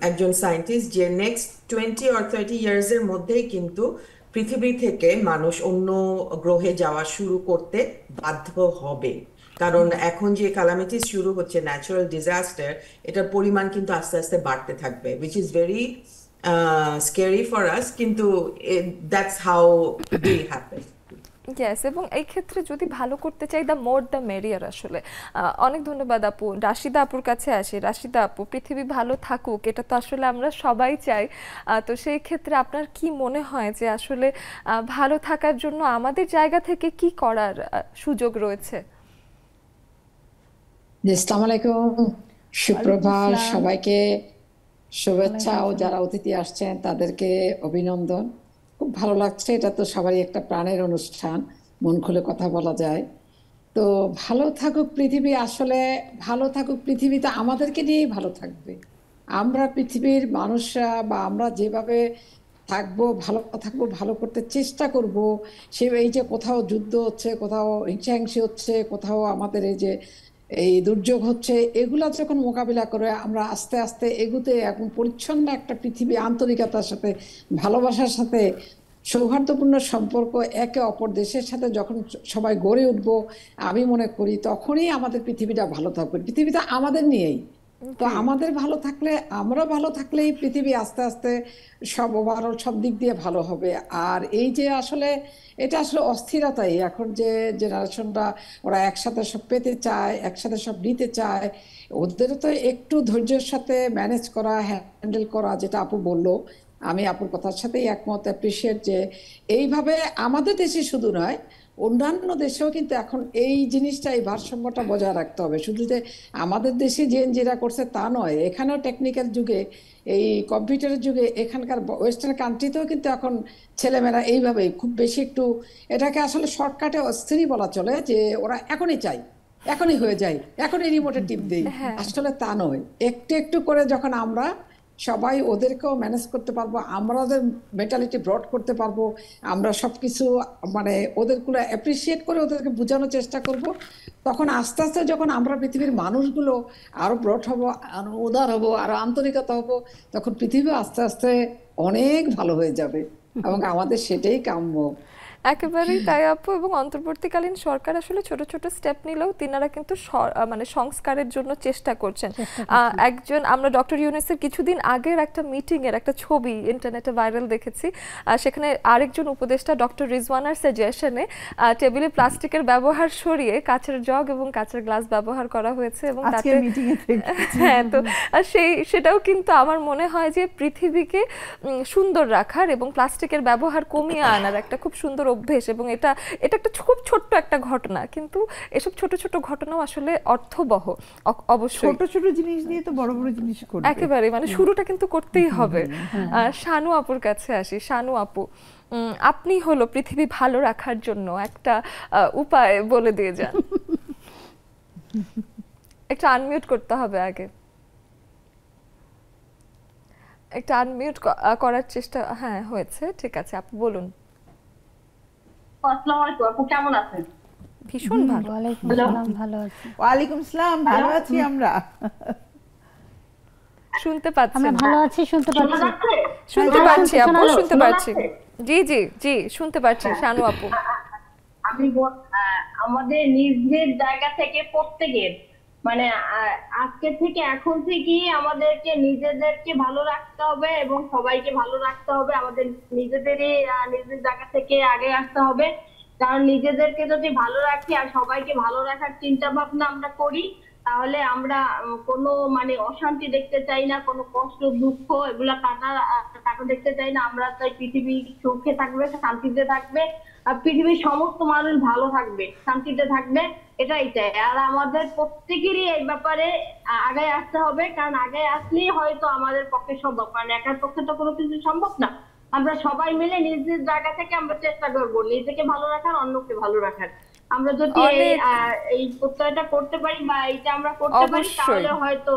একজন সায়েন্টিস্ট যে নেক্সট 20 or 30 ইয়ার্স এর মধ্যেই কিন্তু পৃথিবী থেকে মানুষ অন্য গ্রহে যাওয়া শুরু করতে বাধ্য হবে, কারণ এখন যে ক্যালামিটিস শুরু হচ্ছে, ন্যাচারাল ডিজাস্টার, এটার পরিমাণ কিন্তু আস্তে আস্তে বাড়তে থাকবে, which is very scary for us, কিন্তু that's how it will happen. Yes, এবং এই ক্ষেত্রে যদি ভালো করতে চাই, দ্য মোর দ্য মেরিয়ার আসলে। অনেক ধন্যবাদ আপু। রাশিদা আপুর কাছে আসি। রাশিদা আপু, পৃথিবী ভালো থাকুক এটা তো আসলে আমরা সবাই চাই, তো সেই ক্ষেত্রে আপনার কি মনে হয় যে আসলে ভালো থাকার জন্য আমাদের জায়গা থেকে কি করার সুযোগ রয়েছে? আসসালামু আলাইকুম, সুপ্রভাত সবাইকে, শুভেচ্ছা, ও যারা অতিথি আসছেন তাদেরকে অভিনন্দন। খুব ভালো লাগছে, এটা তো সবারই একটা প্রাণের অনুষ্ঠান, মন খুলে কথা বলা যায়। তো ভালো থাকুক পৃথিবী, আসলে ভালো থাকুক পৃথিবী তো আমাদেরকে নিয়েই ভালো থাকবে। আমরা পৃথিবীর মানুষরা বা আমরা যেভাবে থাকবো, ভালো থাকবো, ভালো করতে চেষ্টা করব, সে এই যে কোথাও যুদ্ধ হচ্ছে, কোথাও হিংসাহিংসি হচ্ছে, কোথাও আমাদের এই যে এই দুর্যোগ হচ্ছে, এগুলা যখন মোকাবিলা করে আমরা আস্তে আস্তে এগুতে এখন পরিচ্ছন্ন একটা পৃথিবী, আন্তরিকতার সাথে, ভালোবাসার সাথে, সৌহার্দ্যপূর্ণ সম্পর্ক একে অপর দেশের সাথে যখন সবাই গড়ে উঠবো, আমি মনে করি তখনই আমাদের পৃথিবীটা ভালো থাকবে। পৃথিবীটা আমাদের নিয়েই, তো আমাদের ভালো থাকলে, আমরা ভালো থাকলেই পৃথিবী আস্তে আস্তে সব ওভারঅল সব দিক দিয়ে ভালো হবে। আর এই যে আসলে এটা আসলে অস্থিরতাই, এখন যে জেনারেশনটা ওরা একসাথে সব পেতে চায়, একসাথে সব নিতে চায়, ওদেরও তো একটু ধৈর্যের সাথে ম্যানেজ করা, হ্যান্ডেল করা, যেটা আপু বললো, আমি আপুর কথার সাথেই একমত, অ্যাপ্রিসিয়েট যে এইভাবে আমাদের দেশে শুধু নয় অন্যান্য দেশেও কিন্তু এখন এই জিনিসটা, এই ভারসাম্যটা বজায় রাখতে হবে। শুধু যে আমাদের দেশে যেটা করছে তা নয়, এখানেও টেকনিক্যাল যুগে, এই কম্পিউটারের যুগে এখানকার ওয়েস্টার্ন কান্ট্রিতেও কিন্তু এখন ছেলেমেয়েরা এইভাবেই খুব বেশি একটু, এটাকে আসলে শর্টকাটে অস্থিরই বলা চলে, যে ওরা এখনই চাই, এখনই হয়ে যায়, এখনই রিমোটে টিপ দেই। আসলে তা নয়, একটু একটু করে যখন আমরা সবাই ওদেরকেও ম্যানেজ করতে পারবো, আমরা ওদের মেন্টালিটি ব্রড করতে পারবো, আমরা সবকিছু মানে ওদেরগুলো অ্যাপ্রিসিয়েট করে ওদেরকে বোঝানোর চেষ্টা করব, তখন আস্তে আস্তে যখন আমরা পৃথিবীর মানুষগুলো আরো ব্রড হব, আরো উদার হব, আরো আন্তরিকতা হব, তখন পৃথিবী আস্তে আস্তে অনেক ভালো হয়ে যাবে, এবং আমাদের সেটাই কাম্য। একেবারেই তাই আপু। এবং অন্তর্বর্তীকালীন সরকার আসলে ছোট ছোট স্টেপ নিলেও তিনারা কিন্তু মানে সংস্কারের জন্য চেষ্টা করছেন। একজন, আমরা ডক্টর ইউনূসের কিছুদিন আগের একটা মিটিং এর একটা ছবি ইন্টারনেটে ভাইরাল দেখেছি, সেখানে আরেকজন উপদেষ্টা ডক্টর রিজওয়ানার সাজেশনে টেবিলে প্লাস্টিকের ব্যবহার সরিয়ে কাঁচের জগ এবং কাঁচের গ্লাস ব্যবহার করা হয়েছে, এবং তাতে হ্যাঁ, তো সেটাও কিন্তু আমার মনে হয় যে পৃথিবীকে সুন্দর রাখার এবং প্লাস্টিকের ব্যবহার কমিয়ে আনার একটা খুব সুন্দর অভ্যেস, এবং এটা একটা খুব ছোট্ট একটা ঘটনা, কিন্তু এসব ছোট ছোট ঘটনাও আসলে অর্থবহ। অবশ্যই ছোট ছোট জিনিস দিয়ে তো বড় বড় জিনিস করবে, একেবারে মানে শুরুটা কিন্তু করতেই হবে। শানু আপুর কাছে আসি। শানু আপু, আপনি হলো পৃথিবী ভালো রাখার জন্য একটা উপায় বলে দিয়ে যান। একটা আনমিউট করতে হবে আগে, একটা আনমিউট করার চেষ্টা। হ্যাঁ, হয়েছে, ঠিক আছে আপু বলুন। আসসালামু আলাইকুম, আপু কেমন আছেন? ভীষণ ভালো। ওয়ালাইকুম আসসালাম, ভালো আছি। ওয়ালাইকুম আসসালাম, ভালো আছি আমরা। শুনতে পাচ্ছেন? আমরা ভালো আছি, শুনতে পাচ্ছি। শুনতে পাচ্ছি আপু, শুনতে পাচ্ছি। জি জি জি, শুনতে পাচ্ছি শানু আপু। আমি আমাদের নিজের জায়গা থেকে প্রত্যেকের মানে আজকে থেকে এখন থেকেই আমাদেরকে নিজেদেরকে ভালো রাখতে হবে এবং সবাইকে ভালো রাখতে হবে। আমাদের নিজেদেরই নিজের জায়গা থেকে আগে আসতে হবে, কারণ নিজেদেরকে যদি ভালো রাখি আর সবাইকে ভালো রাখার চিন্তা ভাবনা আমরা করি, তাহলে আমরা কোনো মানে অশান্তি দেখতে চাই না, কোনো কষ্ট দুঃখ এগুলা কাটা দেখতে চাই না। আমরা চাই পৃথিবী সুখে থাকবে, শান্তিতে থাকবে, আর পৃথিবীর সমস্ত মানুষ ভালো থাকবে, শান্তিতে থাকবে, এটাই চাই। আর আমাদের প্রত্যেকেরই এই ব্যাপারে আগে আসতে হবে, কারণ আগে আসলেই হয়তো আমাদের পক্ষে সম্ভব, কারণ একার পক্ষে তো কোনো কিছু সম্ভব না। আমরা সবাই মিলে নিজ নিজ জায়গা থেকে আমরা চেষ্টা করব নিজেকে ভালো রাখার, অন্যকে ভালো রাখার। আমরা যদি এই প্রত্যয়টা করতে পারি বা এইটা আমরা করতে পারি, তাহলে হয়তো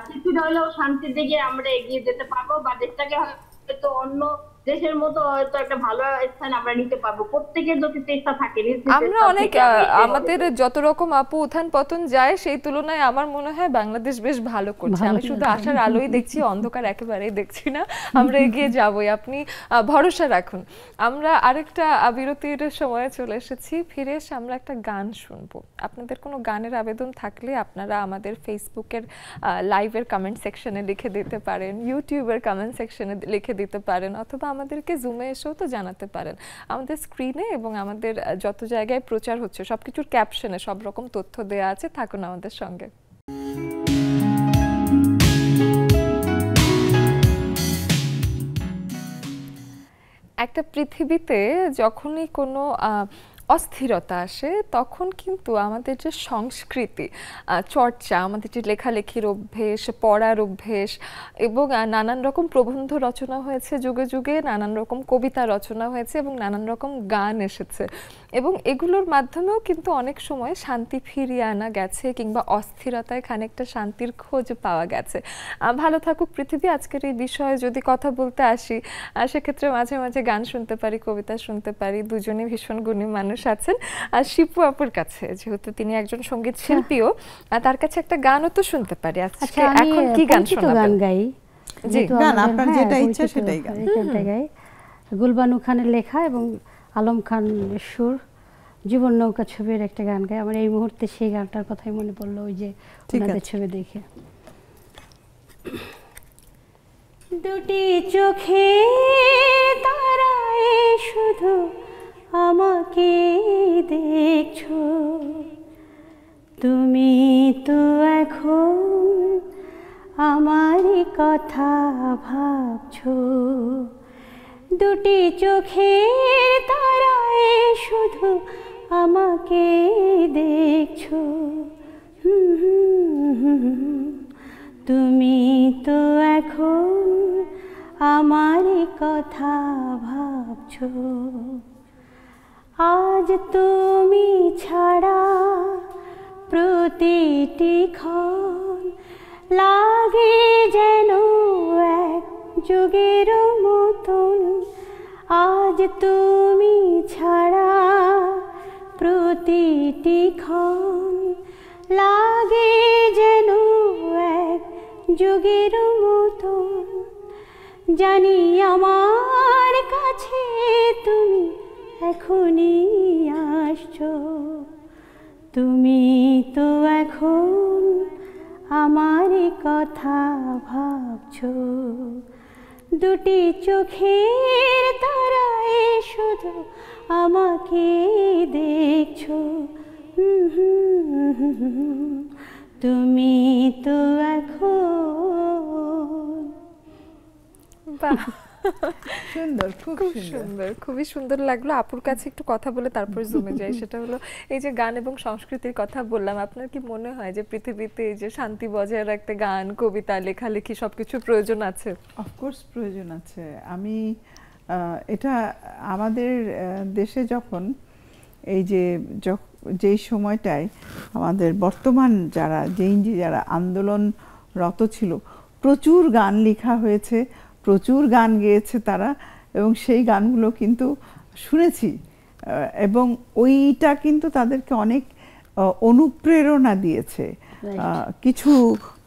কিছুটা হলেও শান্তির দিকে আমরা এগিয়ে যেতে পারবো, বা দেশটাকে হয়তো অন্য দেশের মতো হয়তো একটা ভালো স্থান আমরা নিতে পারবো। প্রত্যেকের যদি চেষ্টা থাকে, আমরা অনেক আমাদের যত রকম আপু উত্থান পতন যায় সেই তুলনায় আমার মনে হয় বাংলাদেশ বেশ ভালো করছে। আমি শুধু আশার আলোই দেখছি, অন্ধকার একেবারেই দেখছি না। আমরা এগিয়ে যাবই, আপনি ভরসা রাখুন। আমরা আরেকটা বিরতির সময়ে চলে এসেছি, ফিরে এসে আমরা একটা গান শুনবো। আপনাদের কোনো গানের আবেদন থাকলে আপনারা আমাদের ফেসবুকের লাইভের কমেন্ট সেকশনে লিখে দিতে পারেন, ইউটিউবের কমেন্ট সেকশনে লিখে দিতে পারেন, অথবা আমাদেরকে জুমে এসেও তো জানাতে পারেন। আমাদের স্ক্রিনে এবং আমাদের যত জায়গায় প্রচার হচ্ছে সবকিছুর ক্যাপশনে সব রকম তথ্য দেয়া আছে। থাকুন আমাদের সঙ্গে। একটা পৃথিবীতে যখনই কোনো অস্থিরতা আসে তখন কিন্তু আমাদের যে সংস্কৃতি চর্চা, আমাদের যে লেখালেখির অভ্যেস, পড়ার অভ্যেস এবং নানান রকম প্রবন্ধ রচনা হয়েছে যুগে যুগে, নানান রকম কবিতা রচনা হয়েছে এবং নানান রকম গান এসেছে, এবং এগুলোর মাধ্যমেও কিন্তু অনেক সময় শান্তি ফিরিয়ে আনা গেছে কিংবা অস্থিরতায় খানিকটা শান্তির খোঁজ পাওয়া গেছে। ভালো থাকুক পৃথিবী আজকের এই বিষয়ে যদি কথা বলতে আসি, সেক্ষেত্রে মাঝে মাঝে গান শুনতে পারি, কবিতা শুনতে পারি। দুজনেই ভীষণ গুণী মানুষ আছেন। আর শিপু আপুর কাছে যেহেতু তিনি একজন সঙ্গীত শিল্পীও, তার কাছে একটা গানও তো শুনতে পারি। আজকে এখন কি গান শোনাবেন? গান গাই, জি গান আপনার যেটা ইচ্ছা সেটাই গান। গাই। গুলবানু খানের লেখা এবং আলম খান সুর, জীবন নৌকা ছবির একটা গান গাই। আমার এই মুহূর্তে সেই গানটার কথাই মনে পড়লো, ওই যে ওনাদের ছবি দেখে। দুটি চোখে তারায় শুধু আমাকে দেখছো, তুমি তো এখন আমারই কথা ভাবছো। দুটি চোখের তারায় শুধু আমাকে দেখছো, তুমি তো এখন আমারই কথা ভাবছো। আজ তুমি ছাড়া প্রতিটি ক্ষণ লাগে যেন এক যুগের মতন। আজ তুমি ছাড়া প্রতিটি ক্ষণ লাগে যেন এক যুগের মতন। জানি আমার কাছে তুমি এখনই আসছো, তুমি তো এখন আমারই কথা ভাবছো। দুটি চোখের তারায় শুধু আমাকে দেখছো, তুমি তো এখন। বাহ, সুন্দর, খুব সুন্দর, খুবই সুন্দর লাগলো। আপুর কাছে একটু কথা বলে তারপর জমে যাই। সেটা হলো এই যে গান এবং সংস্কৃতির কথা বললাম, আপনার কি মনে হয় যে পৃথিবীতে এই যে শান্তি বজায় রাখতে গান, কবিতা, লেখালেখি সবকিছু প্রয়োজন আছে? অফকোর্স প্রয়োজন আছে। আমি এটা আমাদের দেশে যখন এই যে যেই সময়টায় আমাদের বর্তমান যারা আন্দোলনরত ছিল, প্রচুর গান লেখা হয়েছে, প্রচুর গান গেয়েছে তারা, এবং সেই গানগুলো কিন্তু শুনেছি, এবং ওইটা কিন্তু তাদেরকে অনেক অনুপ্রেরণা দিয়েছে। কিছু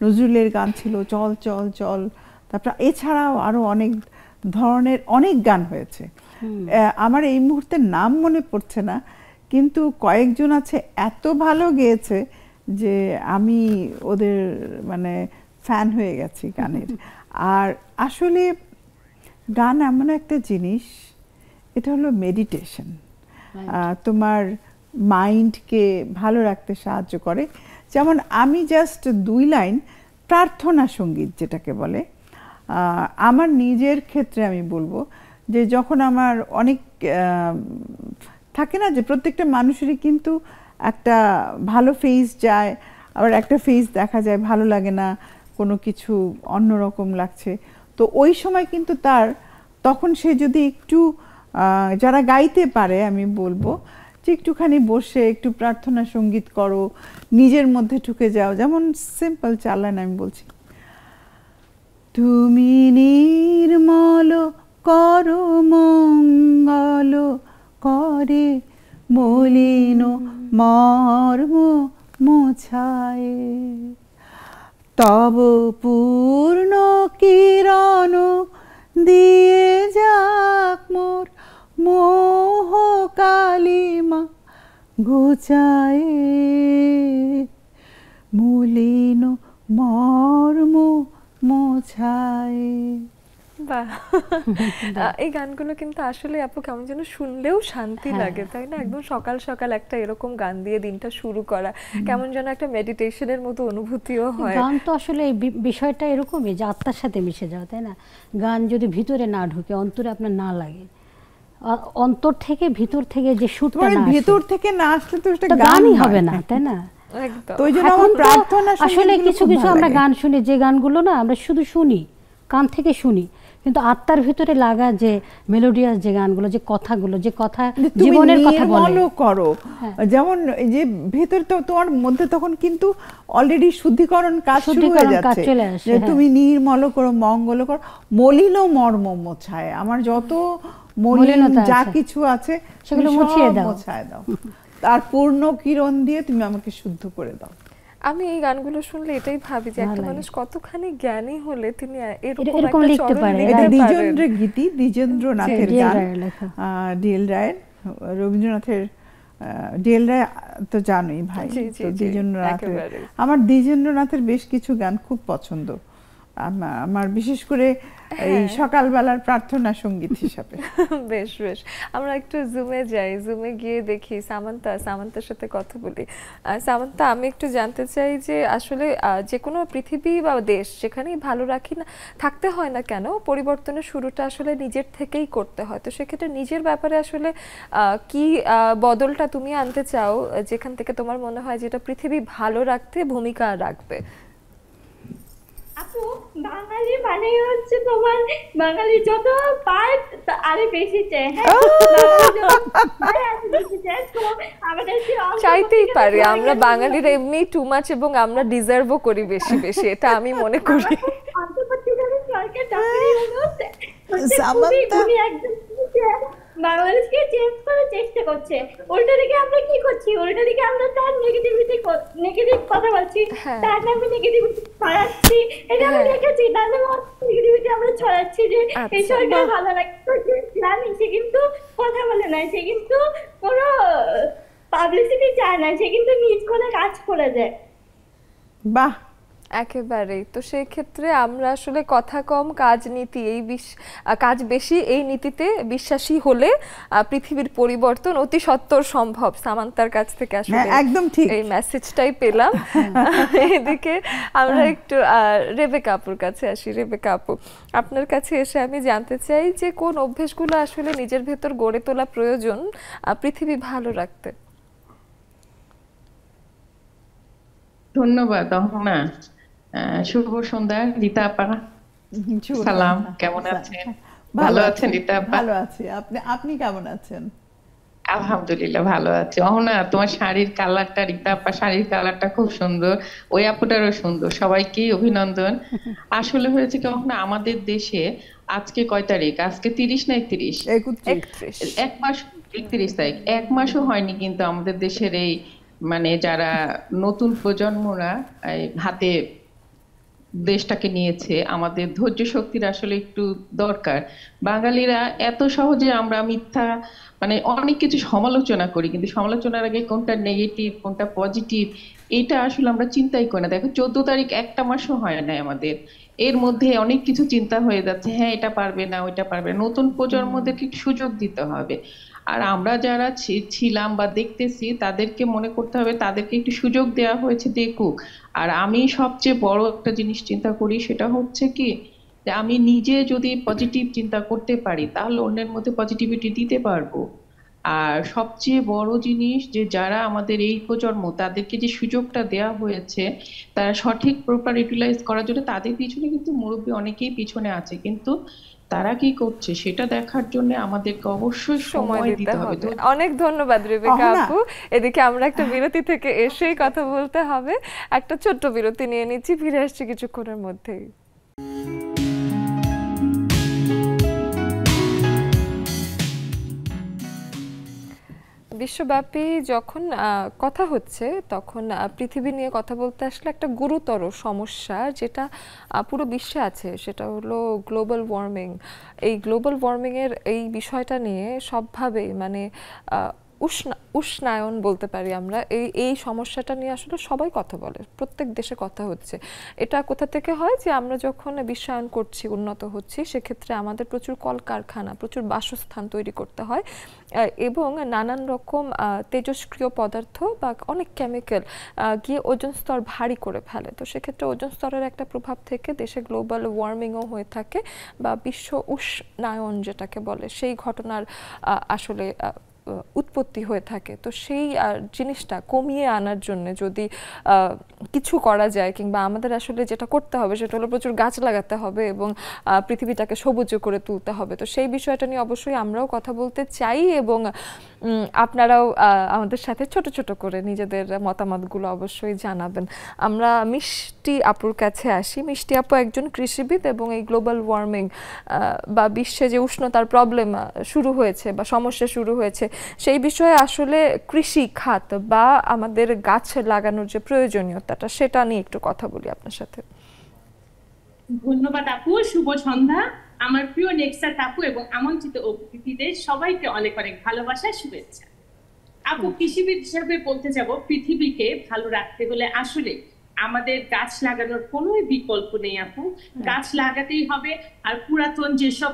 নজরুলের গান ছিল, চল চল চল, তারপর এছাড়াও আরো অনেক ধরনের অনেক গান হয়েছে। আমার এই মুহূর্তে নাম মনে পড়ছে না, কিন্তু কয়েকজন আছে এত ভালো গেয়েছে যে আমি ওদের মানে ফ্যান হয়ে গেছি গানের। আর আসলে গান এমন একটা জিনিস, এটা হলো মেডিটেশন, তোমার মাইন্ডকে ভালো রাখতে সাহায্য করে। যেমন আমি জাস্ট 2 লাইন প্রার্থনা সঙ্গীত যেটাকে বলে, আমার নিজের ক্ষেত্রে আমি বলবো যে যখন আমার অনেক থাকে না যে প্রত্যেকটা মানুষেরই কিন্তু একটা ভালো ফেজ যায়, আবার একটা ফেজ দেখা যায় ভালো লাগে না, কোনো কিছু অন্যরকম লাগছে, তো ওই সময় কিন্তু তখন সে যদি একটু যারা গাইতে পারে আমি বলবো যে একটুখানি বসে একটু প্রার্থনা সঙ্গীত করো, নিজের মধ্যে ঢুকে যাও। যেমন সিম্পল 4 লাইন আমি বলছি, তুমি নির্মল করো মঙ্গল করে মলিন মর্ম মোছায়, তব পূর্ণ কিরণ দিয়ে যাক মোর মোহ কালিমা ঘুচায়, মলিন মর্ম মোছায়। বাহ, এই গানগুলো কিন্তু আসলে আপু কেমন যেন শুনলেও শান্তি লাগে, তাই না? একদম সকাল সকাল একটা এরকম গান দিয়ে দিনটা শুরু করা কেমন যেন একটা মেডিটেশনের মতো অনুভূতিও হয়। গান তো আসলে এই বিষয়টা এরকমই যে আত্মার সাথে মিশে যাওয়া, তাই না? গান যদি ভিতরে না ঢুকে, অন্তরে আপনার না লাগে, অন্তর থেকে ভিতর থেকে যে সুরটা না ভিতর থেকে না আসলে তো এটা গানই হবে না, তাই না? একদম। তো ওই জন্য আমার প্রার্থনা আসলে কিছু কিছু আমরা গান শুনি, যে গানগুলো না আমরা শুধু শুনি, কান থেকে শুনি, কিন্তু আত্মার ভিতরে লাগা যে মেলোডিয়াস যে গানগুলো, যে কথাগুলো, যে কথা জীবনের কথা বলে করো, যেমন এই যে ভেতর তো তোমার মধ্যে তখন কিন্তু অলরেডি শুদ্ধিকরণ কাজ শুরু হয়ে যাচ্ছে, যে তুমি নির্মল করো মঙ্গল করো মলিন মর্ম মোছায়, আমার যত মলিন যা কিছু আছে সেগুলো মুছিয়ে দাও, তার পূর্ণ কিরণ দিয়ে তুমি আমাকে শুদ্ধ করে দাও। আমি এই গানগুলো শুনলে এটাই ভাবি যে একটা মানুষ কতখানি জ্ঞানী হলে তিনি এরকম লিখতে পারে। এটা দ্বিজেন্দ্র গীতি, দ্বিজেন্দ্রনাথের গান, ডিএল রায়ের, রবীন্দ্রনাথের। ডিএল রায় তো জানোই ভাই, দ্বিজেন্দ্রনাথের, আমার দ্বিজেন্দ্রনাথের বেশ কিছু গান খুব পছন্দ, আমার বিশেষ করে এই সকালবেলার প্রার্থনা সঙ্গীত হিসাবে। বেশ বেশ, আমরা একটু জুমে যাই, জুমে গিয়ে দেখি সামান্তার সাথে কথা বলি। সামান্তা, আমি একটু জানতে চাই যে আসলে যে কোনো পৃথিবী বা দেশ যেখানেই ভালো রাখি না থাকতে হয় না কেন, পরিবর্তনের শুরুটা আসলে নিজের থেকেই করতে হয়। তো সেক্ষেত্রে নিজের ব্যাপারে আসলে কি বদলটা তুমি আনতে চাও, যেখান থেকে তোমার মনে হয় যেটা পৃথিবী ভালো রাখতে ভূমিকা রাখবে? আপু, বাঙালি মানে হচ্ছে তোমার, বাঙালি যত পায় আরে বেশি চায়। চাইতেই পারি আমরা বাঙালিরা এমনি টু মাচ, এবং আমরা ডিজার্ভও করি বেশি বেশি, এটা আমি মনে করি। বাংলাদেশকে চেঞ্জ করার চেষ্টা করছে, উল্টো দিকে আমরা কি করছি, উল্টো দিকে আমরা তার নেগেটিভ কথা বলছি, তার নামে নেগেটিভিটি ছড়াচ্ছি, এটা আমরা দেখেছি, তার নামে নেগেটিভিটি আমরা ছড়াচ্ছি যে এই সরকার ভালো লাগছে, জানি সে কিন্তু কথা বলে না, সে কিন্তু কোনো পাবলিসিটি চায় না, সে কিন্তু নিজ করে কাজ করে যায়। বাহ, একেবারেই। তো সেই ক্ষেত্রে আমরা আসলে কথা কম কাজ নীতি, এই কাজ বেশি, এই নীতিতে বিশ্বাসী হলে পৃথিবীর পরিবর্তন অতি সত্বর সম্ভব। সামান্তার কাছ থেকে আসলে একদম ঠিক এই মেসেজটাই পেলাম। এদিকে আমরা একটু রেবেকা আপুর কাছে আসি। রেবেকা আপু, আপনার কাছে এসে আমি জানতে চাই যে কোন অভ্যেসগুলো আসলে নিজের ভেতর গড়ে তোলা প্রয়োজন পৃথিবী ভালো রাখতে? ধন্যবাদ অহনা। শুভ সন্ধ্যা রীতা আপা, সালাম, কেমন আছেন? ভালো আছেন রীতা আপা? ভালো আছি, আপনি কেমন আছেন? আলহামদুলিল্লাহ ভালো আছি। অহনা, তোমার শাড়ির কালারটা, রীতা আপা শাড়ির কালারটা খুব সুন্দর, ওই আপুটারও সুন্দর, সবাইকেই অভিনন্দন। আসলে হয়েছে কি অহনা, আমাদের দেশে আজকে কয় তারিখ? আজকে 30 না 31? 31। এক মাস, 31 তারিখ, এক মাসও হয়নি কিন্তু আমাদের দেশের এই মানে যারা নতুন প্রজন্মরা হাতে দেশটাকে নিয়েছে, আমাদের ধৈর্য শক্তির আসলে একটু দরকার। বাঙালিরা এত সহজে আমরা মিথ্যা মানে অনেক কিছু সমালোচনা করি, কিন্তু সমালোচনার আগে কোনটা নেগেটিভ কোনটা পজিটিভ এটা আসলে আমরা চিন্তাই করি না। দেখো 14 তারিখ একটা মাসও হয় না আমাদের, এর মধ্যে অনেক কিছু চিন্তা হয়ে যাচ্ছে, হ্যাঁ এটা পারবে না ওইটা পারবে না। নতুন প্রজন্মদেরকে সুযোগ দিতে হবে। আর আমরা যারা ছিলাম বা দেখতেছি তাদেরকে মনে করতে হবে তাদেরকে একটু সুযোগ দেওয়া হয়েছে, দেখুক। আর আমি সবচেয়ে বড় একটা জিনিস চিন্তা করি, সেটা হচ্ছে কি যে আমি নিজে যদি পজিটিভ চিন্তা করতে পারি তাহলে অন্যের মধ্যে পজিটিভিটি দিতে পারবো। আর সবচেয়ে বড় জিনিস যে যারা আমাদের এই প্রজন্ম তাদেরকে যে সুযোগটা দেওয়া হয়েছে তারা সঠিক প্রপার ইউটিলাইজ করার জন্য, তাদের পিছনে কিন্তু মুরব্বী অনেকেই পিছনে আছে, কিন্তু তারা কি করছে সেটা দেখার জন্য আমাদেরকে অবশ্যই সময় সময় দিতে দিতে হবে। হবে। অনেক ধন্যবাদ রেবেকা অহনা, আপু। এদিকে আমরা একটা বিরতি থেকে এসেই কথা বলতে হবে, একটা ছোট্ট বিরতি নিয়ে নিচ্ছি, ফিরে আসছি কিছুক্ষণের মধ্যেই। বিশ্বব্যাপী যখন কথা হচ্ছে তখন পৃথিবী নিয়ে কথা বলতে আসলে একটা গুরুতর সমস্যা যেটা পুরো বিশ্বে আছে, সেটা হলো গ্লোবাল ওয়ার্মিং। এই গ্লোবাল ওয়ার্মিংয়ের এই বিষয়টা নিয়ে সবভাবে মানে উষ্ণায়ন বলতে পারি আমরা, এই সমস্যাটা নিয়ে আসলে সবাই কথা বলে, প্রত্যেক দেশে কথা হচ্ছে। এটা কোথা থেকে হয় যে আমরা যখন বিশ্বায়ন করছি, উন্নত হচ্ছি, সেক্ষেত্রে আমাদের প্রচুর কলকারখানা, প্রচুর বাসস্থান তৈরি করতে হয় এবং নানান রকম তেজস্ক্রিয় পদার্থ বা অনেক কেমিক্যাল গিয়ে ওজোন স্তর ভারী করে ফেলে। তো সেক্ষেত্রে ওজোন স্তরের একটা প্রভাব থেকে দেশে গ্লোবাল ওয়ার্মিংও হয়ে থাকে বা বিশ্ব উষ্ণায়ন যেটাকে বলে সেই ঘটনার আসলে উৎপত্তি হয়ে থাকে। তো সেই জিনিসটা কমিয়ে আনার জন্য যদি কিছু করা যায়, কিংবা আমাদের আসলে যেটা করতে হবে সেটা হলো প্রচুর গাছ লাগাতে হবে এবং পৃথিবীটাকে সবুজ করে তুলতে হবে। তো সেই বিষয়টা নিয়ে অবশ্যই আমরাও কথা বলতে চাই এবং আপনারাও আমাদের সাথে ছোট ছোট করে নিজেদের মতামতগুলো অবশ্যই জানাবেন। আমরা মিষ্টি আপুর কাছে আসি। মিষ্টি আপু একজন কৃষিবিদ এবং এই গ্লোবাল ওয়ার্মিং বা বিশ্বে যে উষ্ণতার প্রবলেম শুরু হয়েছে বা সমস্যা শুরু হয়েছে সেই বিষয়ে আসলে কৃষি খাত বা আমাদের গাছ লাগানোর যে প্রয়োজনীয়তাটা সেটা নিয়ে একটু কথা বলি আপনার সাথে। ধন্যবাদ আপু, শুভ সন্ধ্যা। আমার প্রিয় নেক্সাট আপু এবং আমন্ত্রিত অতিথিদের সবাইকে অনেক অনেক ভালোবাসা, শুভেচ্ছা। আপু, কৃষিবিদ হিসেবে বলতে যাব, পৃথিবীকে ভালো রাখতে হলে আসলে আমাদের গাছ লাগানোর কোনো বিকল্প নেই আপু। গাছ লাগাতেই হবে। আর পুরাতন যেসব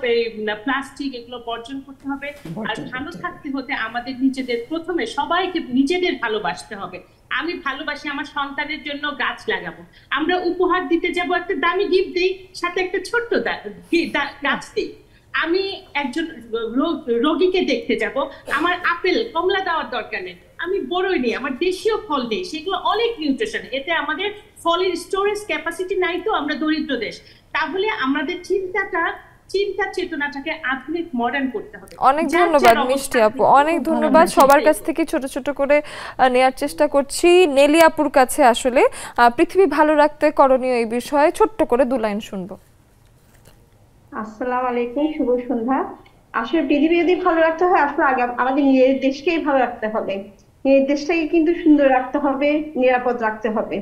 প্লাস্টিক, এগুলো বর্জন করতে হবে। আর ভালো থাকতে হতে আমাদের নিজেদের প্রথমে সবাইকে নিজেদের ভালোবাসতে হবে। আমি ভালোবাসি, আমার সন্তানের জন্য গাছ লাগাবো। আমরা উপহার দিতে যাব, একটা দামি গিফট দিই, সাথে একটা ছোট্ট গাছ দিই। আমি একজন রোগীকে দেখতে যাব, আমার আপেল কমলা দেওয়ার দরকার নেই, আমি বড়ই নেই, আমার দেশীয় ফল নেই, সেগুলো অনেক নিউট্রিশন, এতে আমাদের ফলের স্টোরেজ ক্যাপাসিটি নাই, তো আমরা দরিদ্র দেশ। তাহলে আমাদের চিন্তা চেতনাটাকে আধুনিক মডার্ন করতে হবে। অনেক ধন্যবাদ মিষ্টি আপু, অনেক ধন্যবাদ। সবার কাছ থেকে ছোট ছোট করে নেয়ার চেষ্টা করছি। নেলি আপুর কাছে আসলে পৃথিবী ভালো রাখতে করণীয় এই বিষয়ে ছোট্ট করে 2 লাইন শুনবো। আসসালামু আলাইকুম, শুভ সন্ধ্যা। আসলে পৃথিবী যদি ভালো রাখতে হয়, আসলে আগে আমাদের নিজের দেশকেই ভালো রাখতে হবে। নিজের দেশটাকে কিন্তু সুন্দর রাখতে হবে, নিরাপদ রাখতে হবে,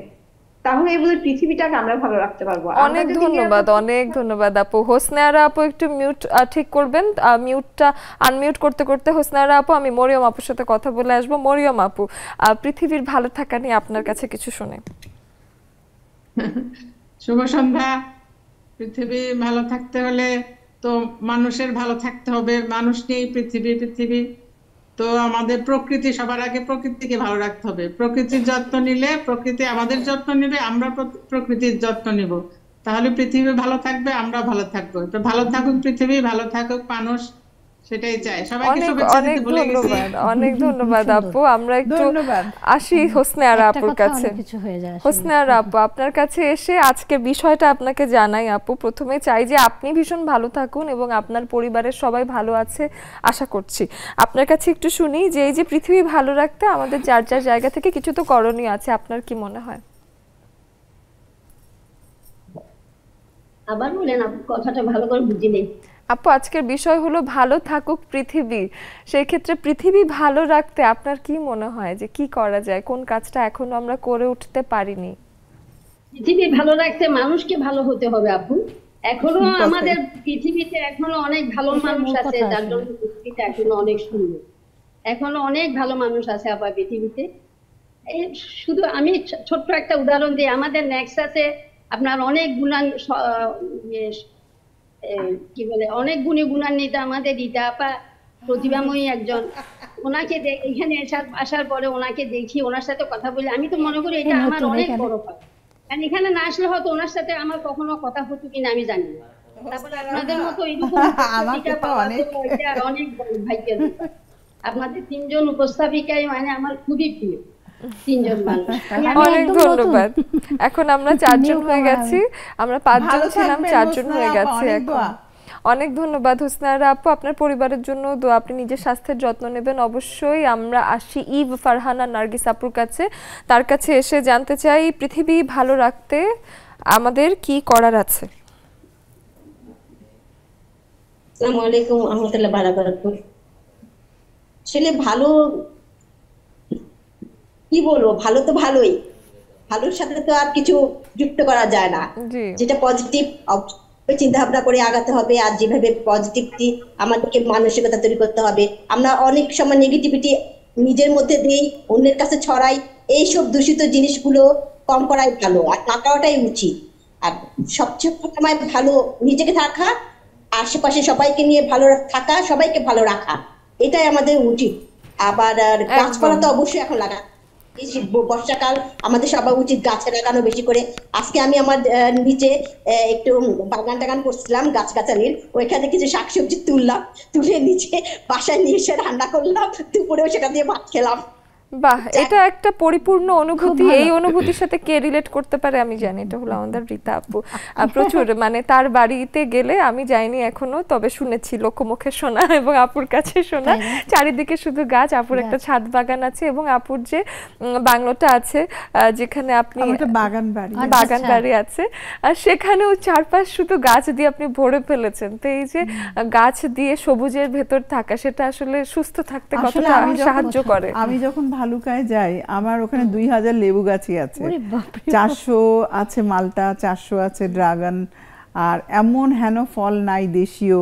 তাহলে এবার পৃথিবীটাকে আমরা ভালো রাখতে পারবো। অনেক ধন্যবাদ, অনেক ধন্যবাদ আপু। হোসনারা আপু একটু মিউট ঠিক করবেন, মিউটটা আনমিউট করতে করতে। হোসনারা আপু, আমি মরিয়ম আপুর সাথে কথা বলে আসবো। মরিয়ম আপু, পৃথিবীর ভালো থাকা নিয়ে আপনার কাছে কিছু শুনে। শুভ সন্ধ্যা। পৃথিবী ভালো থাকতে হলে তো মানুষের ভালো থাকতে হবে, মানুষ নিয়েই পৃথিবী। তো আমাদের প্রকৃতি, সবার আগে প্রকৃতিকে ভালো রাখতে হবে। প্রকৃতির যত্ন নিলে প্রকৃতি আমাদের যত্ন নেবে, আমরা প্রকৃতির যত্ন নিব, তাহলে পৃথিবী ভালো থাকবে, আমরা ভালো থাকবো। তো ভালো থাকুক পৃথিবী, ভালো থাকুক মানুষ, সেটাই চাই। সবাইকে শুভেচ্ছা দিতে ভুলে গেছি। অনেক ধন্যবাদ আপু। আমরা একটু আসি হোসনারা আপুর কাছে। হোসনারা আপু, আপনার কাছে এসে আজকে বিষয়টা আপনাকে জানাই আপু। প্রথমে চাই যে আপনি ভীষণ ভালো থাকুন এবং আপনার পরিবারের সবাই ভালো আছে আশা করছি। আপনার কাছে একটু শুনি যে এই যে পৃথিবী ভালো রাখতে আমাদের যার যার জায়গা থেকে কিছু তো করণীয় আছে, আপনার কি মনে হয়? আবার বলেন আপু, কথাটা ভালো করে বুঝিনি। আপু, আজকের বিষয় হলো ভালো থাকুক পৃথিবী। সেই ক্ষেত্রে পৃথিবী ভালো রাখতে আপনার কি মনে হয় যে কি করা যায়, কোন কাজটা এখনো আমরা করে উঠতে পারিনি? পৃথিবী ভালো রাখতে মানুষকে ভালো হতে হবে আপু। এখনো আমাদের পৃথিবীতে এখনো অনেক ভালো মানুষ আছে, যার জন্য পৃথিবীটা এখনো অনেক সুন্দর। এখনো অনেক ভালো মানুষ আছে আবার পৃথিবীতে। শুধু আমি ছোট্ট একটা উদাহরণ দিই, আমাদের নেক্সাসে আপনার অনেক কি বলে অনেক গুণান্বিত আমাদের রীতা আপা, প্রতিভাময়ী একজন। ওনাকে এখানে আসার পরে ওনাকে দেখি, ওনার সাথে কথা বলি, আমি তো মনে করি এটা আমার অনেক বড় পাওয়া। কারণ এখানে না আসলে হয়তো ওনার সাথে আমার কখনো কথা হতো কিনা আমি জানি না। তারপরে আপনাদের মতো এরকম অনেক ভাগ্যের ব্যাপার। আপনাদের 3 জন উপস্থাপিকাই মানে আমার খুবই প্রিয় 3 জন মানুষ। অনেক ধন্যবাদ। এখন আমরা 4 জন হয়ে গেছি, আমরা 5 জন ছিলাম, 4 জন হয়ে গেছি এখন। অনেক ধন্যবাদ হোসনা আপু, আপনার পরিবারের জন্য দোয়া, আপনি নিজের স্বাস্থ্যের যত্ন নেবেন অবশ্যই। আমরা আসি ইভ ফারহানা নার্গিস আপুর কাছে, তার কাছে এসে জানতে চাই পৃথিবী ভালো রাখতে আমাদের কি করার আছে। আসসালামু আলাইকুম ওয়া রাহমাতুল্লাহি ওয়া বারাকাতুহু। আসলে ভালো কি বলবো, ভালো তো ভালোই, ভালোর সাথে তো আর কিছু যুক্ত করা যায় না। যেটা পজিটিভ চিন্তা ভাবনা করে আগাতে হবে, আর যেভাবে পজিটিভিটি আমাদেরকে মানসিকতা তৈরি করতে হবে। আমরা অনেক সময় নেগেটিভিটি নিজের মধ্যে দেই, অন্যের কাছে ছড়াই, এইসব দূষিত জিনিসগুলো কম করাই ভালো, আর না করাটাই উচিত। আর সবচেয়ে সময় ভালো নিজেকে থাকা, আশেপাশে সবাইকে নিয়ে ভালো থাকা, সবাইকে ভালো রাখা, এটাই আমাদের উচিত। আবার গাছপালা তো অবশ্যই এখন লাগা, বর্ষাকাল আমাদের সবার উচিত গাছ লাগানো বেশি করে। আজকে আমি আমার নিচে একটু বাগান টাগান করছিলাম গাছগাছালির, ওইখানে কিছু শাকসবজি তুললাম, তুলে নিচে বাসায় নিয়ে এসে রান্না করলাম, দুপুরেও সেটা দিয়ে ভাত খেলাম। বাহ, এটা একটা পরিপূর্ণ অনুভূতি। এই অনুভূতির সাথে কে রিলেট করতে পারে আমি জানি, এটা হলো আমাদের রীতা আপু। প্রচুর মানে তার বাড়িতে গেলে আমি যাইনি এখনো, তবে শুনেছি, লোকমুখে শোনা এবং আপুর কাছে শোনা, চারিদিকে শুধু গাছ। আপুর একটা ছাদ বাগান আছে এবং আপুর যে বাংলোটা আছে যেখানে আপনি বাগান বাড়ি আছে, সেখানেও চারপাশ শুধু গাছ দিয়ে আপনি ভরে ফেলেছেন। তো এই যে গাছ দিয়ে সবুজের ভেতর থাকা, সেটা আসলে সুস্থ থাকতে কতটা সাহায্য করে। আমি যখন ভালুকায় যাই, আমার ওখানে 2000 লেবু গাছই আছে, 400 আছে মালটা, 400 আছে ড্রাগন, আর এমন হেন ফল নাই দেশীয়,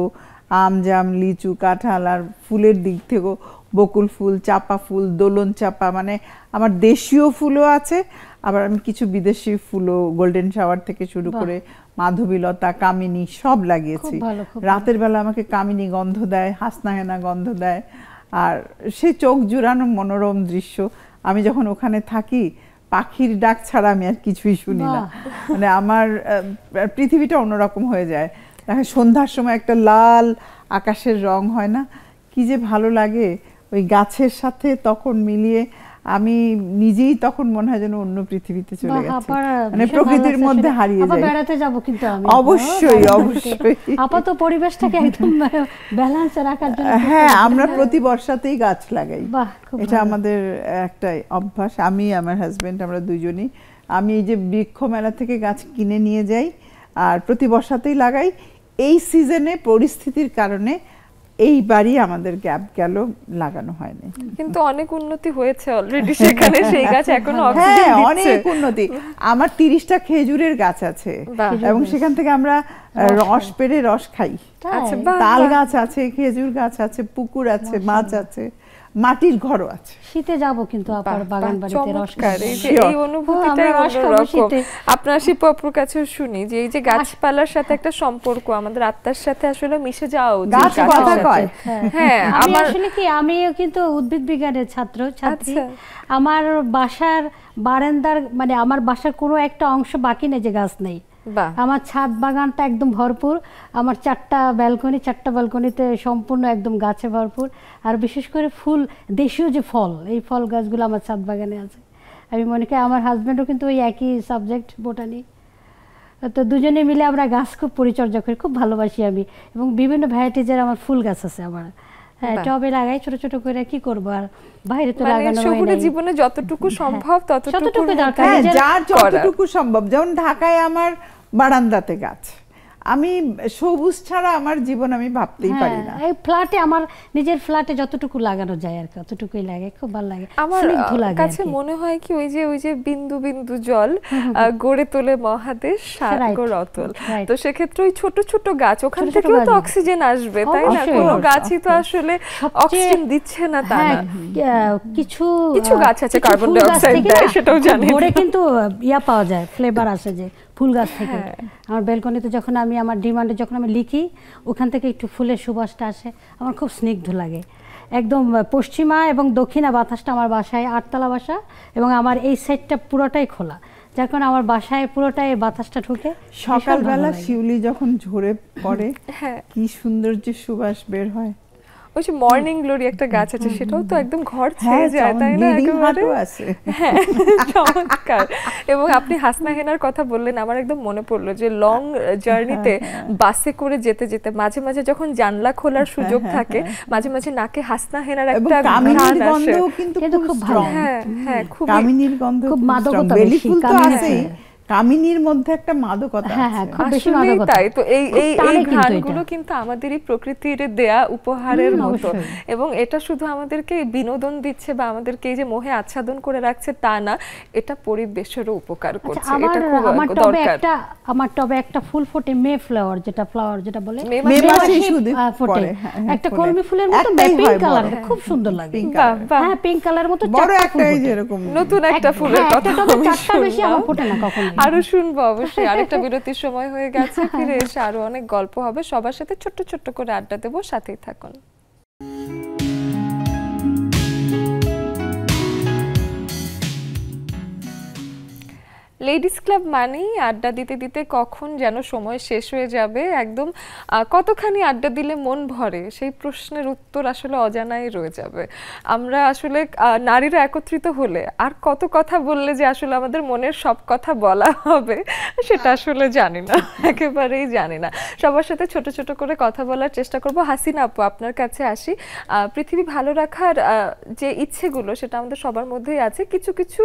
আম জাম লিচু কাঁঠাল, আর ফুলের দিক থেকেও বকুল ফুল, চাপা ফুল, দোলন চাপা, মানে আমার দেশীয় ফুলও আছে, আবার আমি কিছু বিদেশি ফুলও, গোল্ডেন শাওয়ার থেকে শুরু করে মাধবীলতা, কামিনী সব লাগিয়েছি। রাতের বেলা আমাকে কামিনী গন্ধ দেয়, হাসনাহেনা গন্ধ দেয়, আর সে চোখ জুড়ানো মনোরম দৃশ্য। আমি যখন ওখানে থাকি, পাখির ডাক ছাড়া আমি আর কিছুই শুনি না, মানে আমার পৃথিবীটা অন্যরকম হয়ে যায়। দেখেন সন্ধ্যার সময় একটা লাল আকাশের রং হয় না, কি যে ভালো লাগে ওই গাছের সাথে তখন মিলিয়ে। আমি নিজেই তখন মনে হয় যেন অন্য পৃথিবীতে চলে গেছি, মানে প্রকৃতির মধ্যে হারিয়ে যাই। বেড়াতে যাব কিন্তু আমি অবশ্যই অবশ্যই আপাতত পরিবেশটাকে একদম ব্যালেন্সে রাখার জন্য। হ্যাঁ, আমরা প্রতি বর্ষাতেই গাছ লাগাই, এটা আমাদের একটাই অভ্যাস। আমি আমার হাজবেন্ড আমরা দুজনেই, আমি এই যে বৃক্ষ মেলা থেকে গাছ কিনে নিয়ে যাই আর প্রতি বর্ষাতেই লাগাই। এই সিজনে পরিস্থিতির কারণে এইবারই আমাদের গ্যাপ গেল, লাগানো হয়নি, কিন্তু অনেক উন্নতি হয়েছে অলরেডি সেখানে, সেই গাছ এখনো অক্সিজেন দিচ্ছে। অনেক উন্নতি। আমার 30টা খেজুরের গাছ আছে এবং সেখান থেকে আমরা রস পেড়ে রস খাই। তাল গাছ আছে, খেজুর গাছ আছে, পুকুর আছে, মাছ আছে, মাটির ঘরও আছে। শীতে যাব কিন্তু আপার বাগান বাড়িতে রস খাই, এই অনুভূতিটাই অন্যরকম। আপনার শিপু আপুর কাছে শুনি যে এই যে গাছপালার সাথে একটা সম্পর্ক, আমাদের আত্মার সাথে আসলে মিশে যাওয়া উচিত। গাছ কথা কয়। হ্যাঁ, আমি আসলে কি, আমিও কিন্তু উদ্ভিদ বিজ্ঞানের ছাত্রী। আমার বাসার বারান্দার, মানে আমার বাসার কোনো একটা অংশ বাকি নেই যে গাছ নেই। আমার ছাদ বাগানটা একদম ভরপুর, আমার 4টা ব্যালকনিতে সম্পূর্ণ একদম গাছে ভরপুর। আর বিশেষ করে ফুল, দেশীয় যে ফল, এই ফল গাছগুলো আমার ছাদ বাগানে আছে। আমি মনে করি আমার হাজব্যান্ডও কিন্তু ওই একই সাবজেক্ট, বোটানি। তো দুজনে মিলে আমরা গাছ খুব পরিচর্যা করি, খুব ভালোবাসি আমি। এবং বিভিন্ন ভ্যারাইটিজের আমার ফুল গাছ আছে আমার, হ্যাঁ, টবে লাগাই ছোট ছোট করে, কি করবো আর, বাইরে তো লাগানো হয় না। জীবনে যতটুকু সম্ভব ততটুকু দরকার, যার যতটুকু সম্ভব। যেমন ঢাকায় আমার বারান্দাতে গাছ, আমি সবুজ ছাড়া আমার জীবন আমি ভাবতেই পারি না। এই ফ্ল্যাটে, আমার নিজের ফ্ল্যাটে যতটুকু লাগানো যায় আর ততটুকুই লাগে, খুব ভালো লাগে। আমার কাছে মনে হয় কি, ওই যে বিন্দু বিন্দু জল গড়ে তোলে মহাদেশ সাগর অতল। তো সেক্ষেত্রে ওই ছোট ছোট গাছ, ওখান থেকেও তো অক্সিজেন আসবে, তাই না? কোনো গাছই তো আসলে অক্সিজেন দিচ্ছে না তা না। কিছু গাছ আছে কার্বন ডাই অক্সাইড দেয়, সেটাও জানি। গড়ে কিন্তু ইয়া পাওয়া যায়, ফ্লেভার আসে, যে ফুল গাছ থেকে। আমার ব্যালকনিতে যখন আমি আমার ডিমান্ডে যখন আমি লিখি, ওখান থেকে একটু ফুলের সুবাসটা আসে, আমার খুব স্নিগ্ধ লাগে। একদম পশ্চিমা এবং দক্ষিণা বাতাসটা আমার বাসায়, 8তলা বাসা, এবং আমার এই সাইডটা পুরোটাই খোলা, যার কারণে আমার বাসায় পুরোটাই বাতাসটা ঢুকে। সকালবেলা শিউলি যখন ঝরে পড়ে কি সুন্দর যে সুবাস বের হয়। ওই যে মর্নিং গ্লোরি একটা গাছ আছে, সেটাও তো একদম ঘর ছেয়ে যায়, তাই না? একেবারে হ্যাঁ, চমৎকার। এবং আপনি হাসনা হেনার কথা বললেন, আমার একদম মনে পড়লো যে লং জার্নিতে বাসে করে যেতে যেতে মাঝে মাঝে যখন জানলা খোলার সুযোগ থাকে, মাঝে মাঝে নাকে হাসনা হেনার একটা ঘ্রাণ আসে, কিন্তু খুব ভালো। হ্যাঁ হ্যাঁ, খুব কামিনীর গন্ধ, খুব মাদকতা বেলি ফুল তো আছেই, কামিনীর মধ্যে একটা মাদকতা আছে। খুব বেশি মাদকতা। তাই তো এই ঘ্রাণগুলো কিন্তু আমাদেরই প্রকৃতির দেয়া উপহারের মতো, এবং এটা শুধু আমাদেরকে বিনোদন দিচ্ছে বা আমাদেরকে এই যে মোহে আচ্ছাদন করে রাখছে তা না, এটা পরিবেশেরও উপকার করছে। এটা খুব দরকার। আমার টবে একটা ফুল ফোটে, মে ফ্লাওয়ার, যেটা বলে মে মাসে শুধু ফোটে, একটা কলমি ফুলের মতো পিঙ্ক কালার, খুব সুন্দর লাগে। হ্যাঁ, পিঙ্ক কালারের মতো বড় একটা, এই যে এরকম নতুন একটা ফুলের কথা, চারটা বেশি আমার ফোটে না কখনো। আরো শুনবো অবশ্যই। আরেকটা বিরতির সময় হয়ে গেছে, ফিরে এসে আরো অনেক গল্প হবে, সবার সাথে ছোট্ট ছোট্ট করে আড্ডা দেবো, সাথেই থাকুন। লেডিস ক্লাব মানেই আড্ডা দিতে দিতে কখন যেন সময় শেষ হয়ে যাবে, একদম কতখানি আড্ডা দিলে মন ভরে, সেই প্রশ্নের উত্তর আসলে অজানাই রয়ে যাবে। আমরা আসলে নারীরা একত্রিত হলে আর কত কথা বললে যে আসলে আমাদের মনের সব কথা বলা হবে সেটা আসলে জানি না, একেবারেই জানি না। সবার সাথে ছোট ছোট করে কথা বলার চেষ্টা করব। হাসিনা আপু, আপনার কাছে আসি। পৃথিবী ভালো রাখার যে ইচ্ছেগুলো সেটা আমাদের সবার মধ্যেই আছে, কিছু কিছু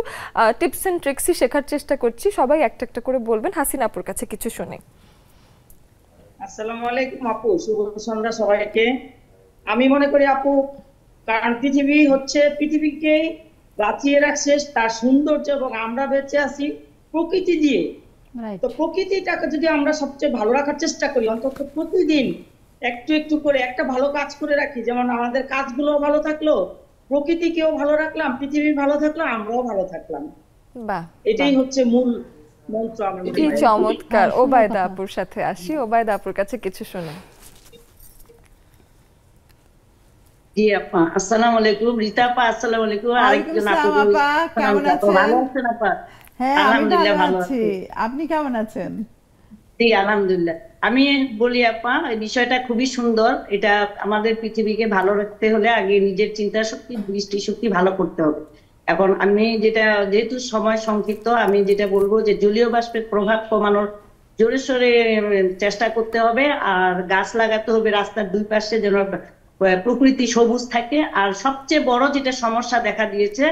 টিপস এন্ড ট্রিক্সই শেখার চেষ্টা করছি, সবাই একটা একটা করে বলবেন। হাসিনা আপুর কাছে কিছু শুনি। আসসালামু আলাইকুম আপু, শুভ সন্ধ্যা সবাইকে। আমি মনে করি আপু, কারণ পৃথিবী হচ্ছে পৃথিবীকে বাঁচিয়ে রাখছে তার সৌন্দর্য, এবং আমরা বেঁচে আছি প্রকৃতি দিয়ে। তো প্রকৃতিটাকে যদি আমরা সবচেয়ে ভালো রাখার চেষ্টা করি, অন্তত প্রতিদিন একটু একটু করে একটা ভালো কাজ করে রাখি, যেমন আমাদের কাজগুলো ভালো থাকলো, প্রকৃতিকেও ভালো রাখলাম, পৃথিবী ভালো থাকলো, আমরাও ভালো থাকলাম। বাহ, এটাই হচ্ছে মূল মন্ত্র। আমার কি চমৎকার। ওবায়দা আপুর সাথে আসি, ওবায়দা আপুর কাছে কিছু শুনুন। জি আপা, আসসালামু আলাইকুম। রীতা আপা, আসসালামু আলাইকুম। আরেকজন আপু, কেমন আছেন? ভালো আছেন আপা? হ্যাঁ, আলহামদুলিল্লাহ ভালো আছি। আপনি কেমন আছেন? জি আলহামদুলিল্লাহ। আমি বলি আপা, এই বিষয়টা খুবই সুন্দর। এটা আমাদের পৃথিবীকে ভালো রাখতে হলে আগে নিজের চিন্তা শক্তি, দৃষ্টি শক্তি ভালো করতে হবে। এখন আমি যেহেতু সময় সংক্ষিপ্ত, আমি যেটা বলবো যে জলীয় বাষ্পের প্রভাব কমানোর জোরে সোরে চেষ্টা করতে হবে, আর গাছ লাগাতে হবে রাস্তার দুই পাশে, যেন প্রকৃতি সবুজ থাকে। আর সবচেয়ে বড় যেটা সমস্যা দেখা দিয়েছে,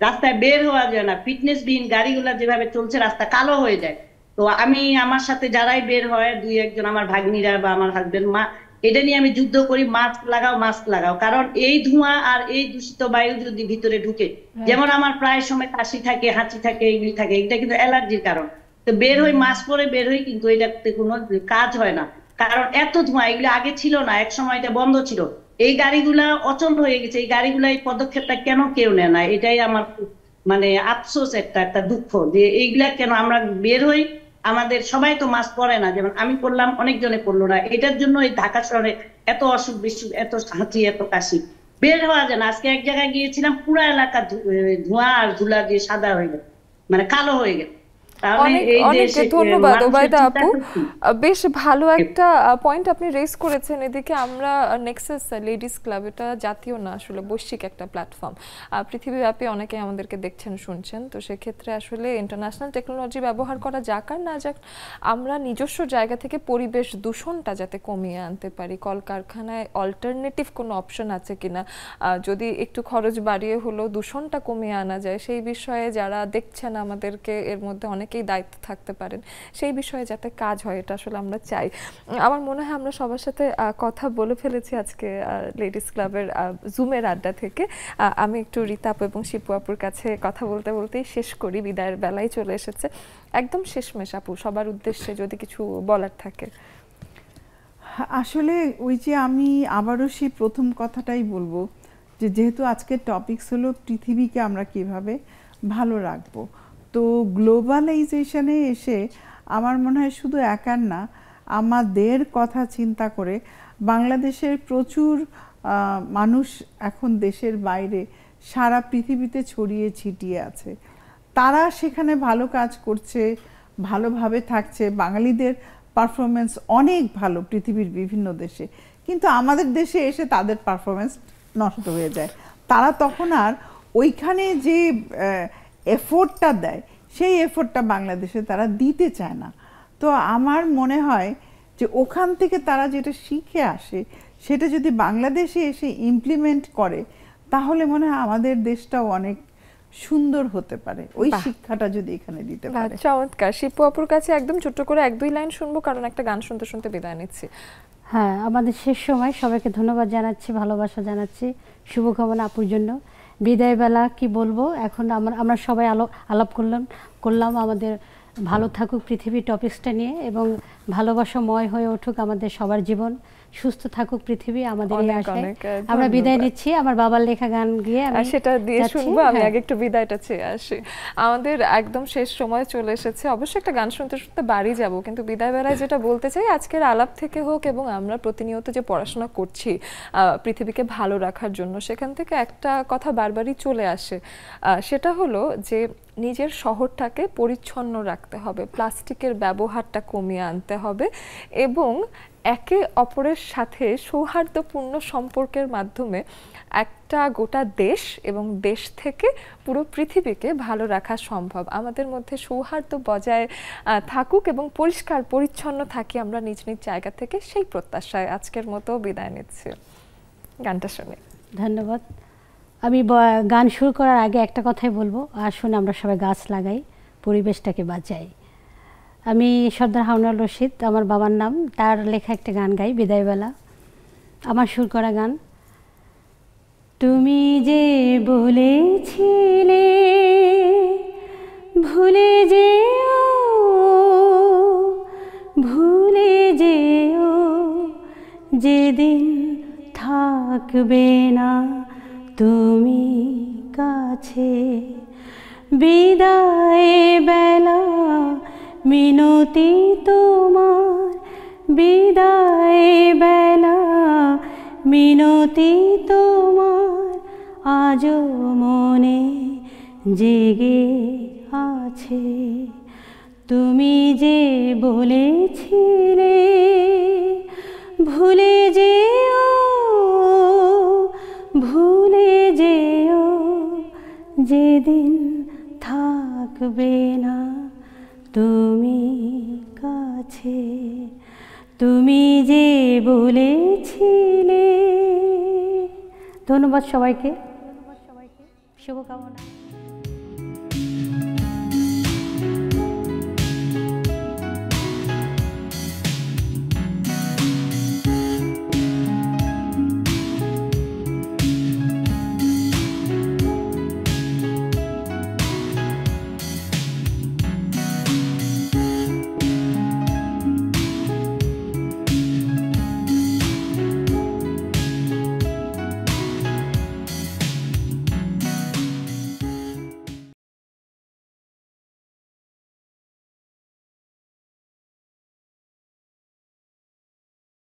রাস্তায় বের হওয়া যায় না, ফিটনেস বিহীন গাড়িগুলা যেভাবে চলছে রাস্তা কালো হয়ে যায়। তো আমি আমার সাথে যারাই বের হয়, দুই একজন আমার ভাগ্নিরা বা আমার হাজবেন্ড, মা, এটা নিয়ে আমি যুদ্ধ করি, মাস্ক লাগাও, মাস্ক লাগাও। কারণ এই ধোঁয়া আর এই দূষিত বায়ু যদি ভিতরে ঢুকে, যেমন আমার প্রায় সময় কাশি থাকে, হাঁচি থাকে, এগুলি থাকে, এটা কিন্তু অ্যালার্জির কারণ। তো বের হই, মাস্ক পরে বের হই, কিন্তু এটাতে কোনো কাজ হয় না, কারণ এত ধোঁয়া। এগুলো আগে ছিল না, এক সময় এটা বন্ধ ছিল। এই গাড়িগুলা অচল হয়ে গেছে, এই গাড়িগুলা এই পদক্ষেপটা কেন কেউ নেয় না, এটাই আমার মানে আফসোস, একটা দুঃখ যে এইগুলা কেন আমরা বের হই, আমাদের সবাই তো মাস্ক পরে না, যেমন আমি পরলাম, অনেকজনে পরলো না। এটার জন্য এই ঢাকা শহরে এত অসুখ বিসুখ, এত হাঁচি, এত কাশি, বের হওয়া যায় না। আজকে এক জায়গায় গিয়েছিলাম, পুরা এলাকা ধোঁয়া আর ধুলা দিয়ে সাদা হয়ে গেল, মানে কালো হয়ে গেল। অনেক ধন্যবাদ ওবায়দা আপু, বেশ ভালো একটা পয়েন্ট আপনি রেজ করেছেন। এদিকে আমরা নেক্সাস লেডিস ক্লাব, এটা জাতীয় না, আসলে বৈশ্বিক একটা প্ল্যাটফর্ম, পৃথিবীব্যাপী অনেকে আমাদেরকে দেখছেন, শুনছেন। তো সেক্ষেত্রে আসলে ইন্টারন্যাশনাল টেকনোলজি ব্যবহার করা যাক আর না যাক, আমরা নিজস্ব জায়গা থেকে পরিবেশ দূষণটা যাতে কমিয়ে আনতে পারি। কলকারখানায় অল্টারনেটিভ কোনো অপশন আছে কিনা, যদি একটু খরচ বাড়িয়ে হলেও দূষণটা কমিয়ে আনা যায়, সেই বিষয়ে যারা দেখছেন আমাদেরকে, এর মধ্যে অনেকেই দায়িত্ব থাকতে পারেন, সেই বিষয়ে যাতে কাজ হয়, এটা আসলে আমরা চাই। আমার মনে হয় আমরা সবার সাথে কথা বলে ফেলেছি আজকে লেডিস ক্লাবের জুমের আড্ডা থেকে। আমি একটু রীতা আপু এবং শিপু আপুর কাছে কথা বলতে বলতেই শেষ করি, বিদায়ের বেলায় চলে এসেছে। একদম শেষমেশ আপু, সবার উদ্দেশ্যে যদি কিছু বলার থাকে। আসলে ওই যে আমি আবারও সেই প্রথম কথাটাই বলবো, যে যেহেতু আজকের টপিকস হলো পৃথিবীকে আমরা কিভাবে ভালো রাখবো, তো গ্লোবালাইজেশনে এসে আমার মনে হয় শুধু একার না, আমাদের কথা চিন্তা করে বাংলাদেশের প্রচুর মানুষ এখন দেশের বাইরে সারা পৃথিবীতে ছড়িয়ে ছিটিয়ে আছে, তারা সেখানে ভালো কাজ করছে, ভালোভাবে থাকছে। বাঙালিদের পারফরমেন্স অনেক ভালো পৃথিবীর বিভিন্ন দেশে, কিন্তু আমাদের দেশে এসে তাদের পারফরমেন্স নষ্ট হয়ে যায়। তারা তখন আর ওইখানে যে এফোর্টটা দেয় সেই এফোর্টটা বাংলাদেশে তারা দিতে চায় না। তো আমার মনে হয় যে ওখান থেকে তারা যেটা শিখে আসে সেটা যদি বাংলাদেশে এসে ইমপ্লিমেন্ট করে তাহলে মনে হয় আমাদের দেশটাও অনেক সুন্দর হতে পারে, ওই শিক্ষাটা যদি এখানে দিতে পারে। চমৎকার। শিপু আপুর কাছে একদম ছোট্ট করে 1-2 লাইন শুনবো, কারণ একটা গান শুনতে শুনতে বিদায় নিচ্ছি। হ্যাঁ, আমাদের শেষ সময়, সবাইকে ধন্যবাদ জানাচ্ছি, ভালোবাসা জানাচ্ছি, শুভকামনা আপুর জন্য। বিদায় বেলা কি বলবো, এখন আমরা সবাই আলাপ করলাম আমাদের ভালো থাকুক পৃথিবী টপিকসটা নিয়ে, এবং ভালোবাসাময় হয়ে উঠুক আমাদের সবার জীবন, সুস্থ থাকুক পৃথিবী আমাদের এই আশায় আমরা বিদায় নিচ্ছি। আমার বাবার লেখা গান গিয়ে আমি সেটা দিয়ে শুনবো। আমি আগে একটু বিদায়টা চেয়ে আসি। আমাদের একদম শেষ সময় চলে এসেছে, অবশ্যই একটা গান শুনতে শুনতে বাড়ি যাব, কিন্তু বিদায় বেলায় যেটা বলতে চাই, আজকের আলাপ থেকে হোক এবং আমরা প্রতিনিয়ত যে পড়াশোনা করছি পৃথিবীকে ভালো রাখার জন্য, সেখান থেকে একটা কথা বারবারই চলে আসে, সেটা হলো যে নিজের শহরটাকে পরিচ্ছন্ন রাখতে হবে, প্লাস্টিকের ব্যবহারটা কমিয়ে আনতে হবে, এবং একে অপরের সাথে সৌহার্দ্যপূর্ণ সম্পর্কের মাধ্যমে একটা গোটা দেশ এবং দেশ থেকে পুরো পৃথিবীকে ভালো রাখা সম্ভব। আমাদের মধ্যে সৌহার্দ্য বজায় থাকুক এবং পরিষ্কার পরিচ্ছন্ন থাকি আমরা নিজ নিজ জায়গা থেকে, সেই প্রত্যাশায় আজকের মতো বিদায় নিচ্ছি। গানটা শুনে ধন্যবাদ। আমি গান শুরু করার আগে একটা কথাই বলবো, আসুন আমরা সবাই গাছ লাগাই, পরিবেশটাকে বাঁচাই। আমি সর্দার হারুনুর রশিদ, আমার বাবার নাম, তার লেখা একটা গান গাই বিদায়বেলা, আমার সুর করা গান। তুমি যে বলেছিলে ভুলে যেও যেদিন থাকবে না তুমি কাছে, বিদায় বেলা মিনতি তোমার, বিদায় বেলা মিনতি তোমার, আজও মনে জেগে আছে। তুমি যে বলেছিলে ভুলে যেও যেদিন থাকবে না তুমি কাছে, তুমি যে বলেছিলে। ধন্যবাদ সবাইকে, শুভকামনা।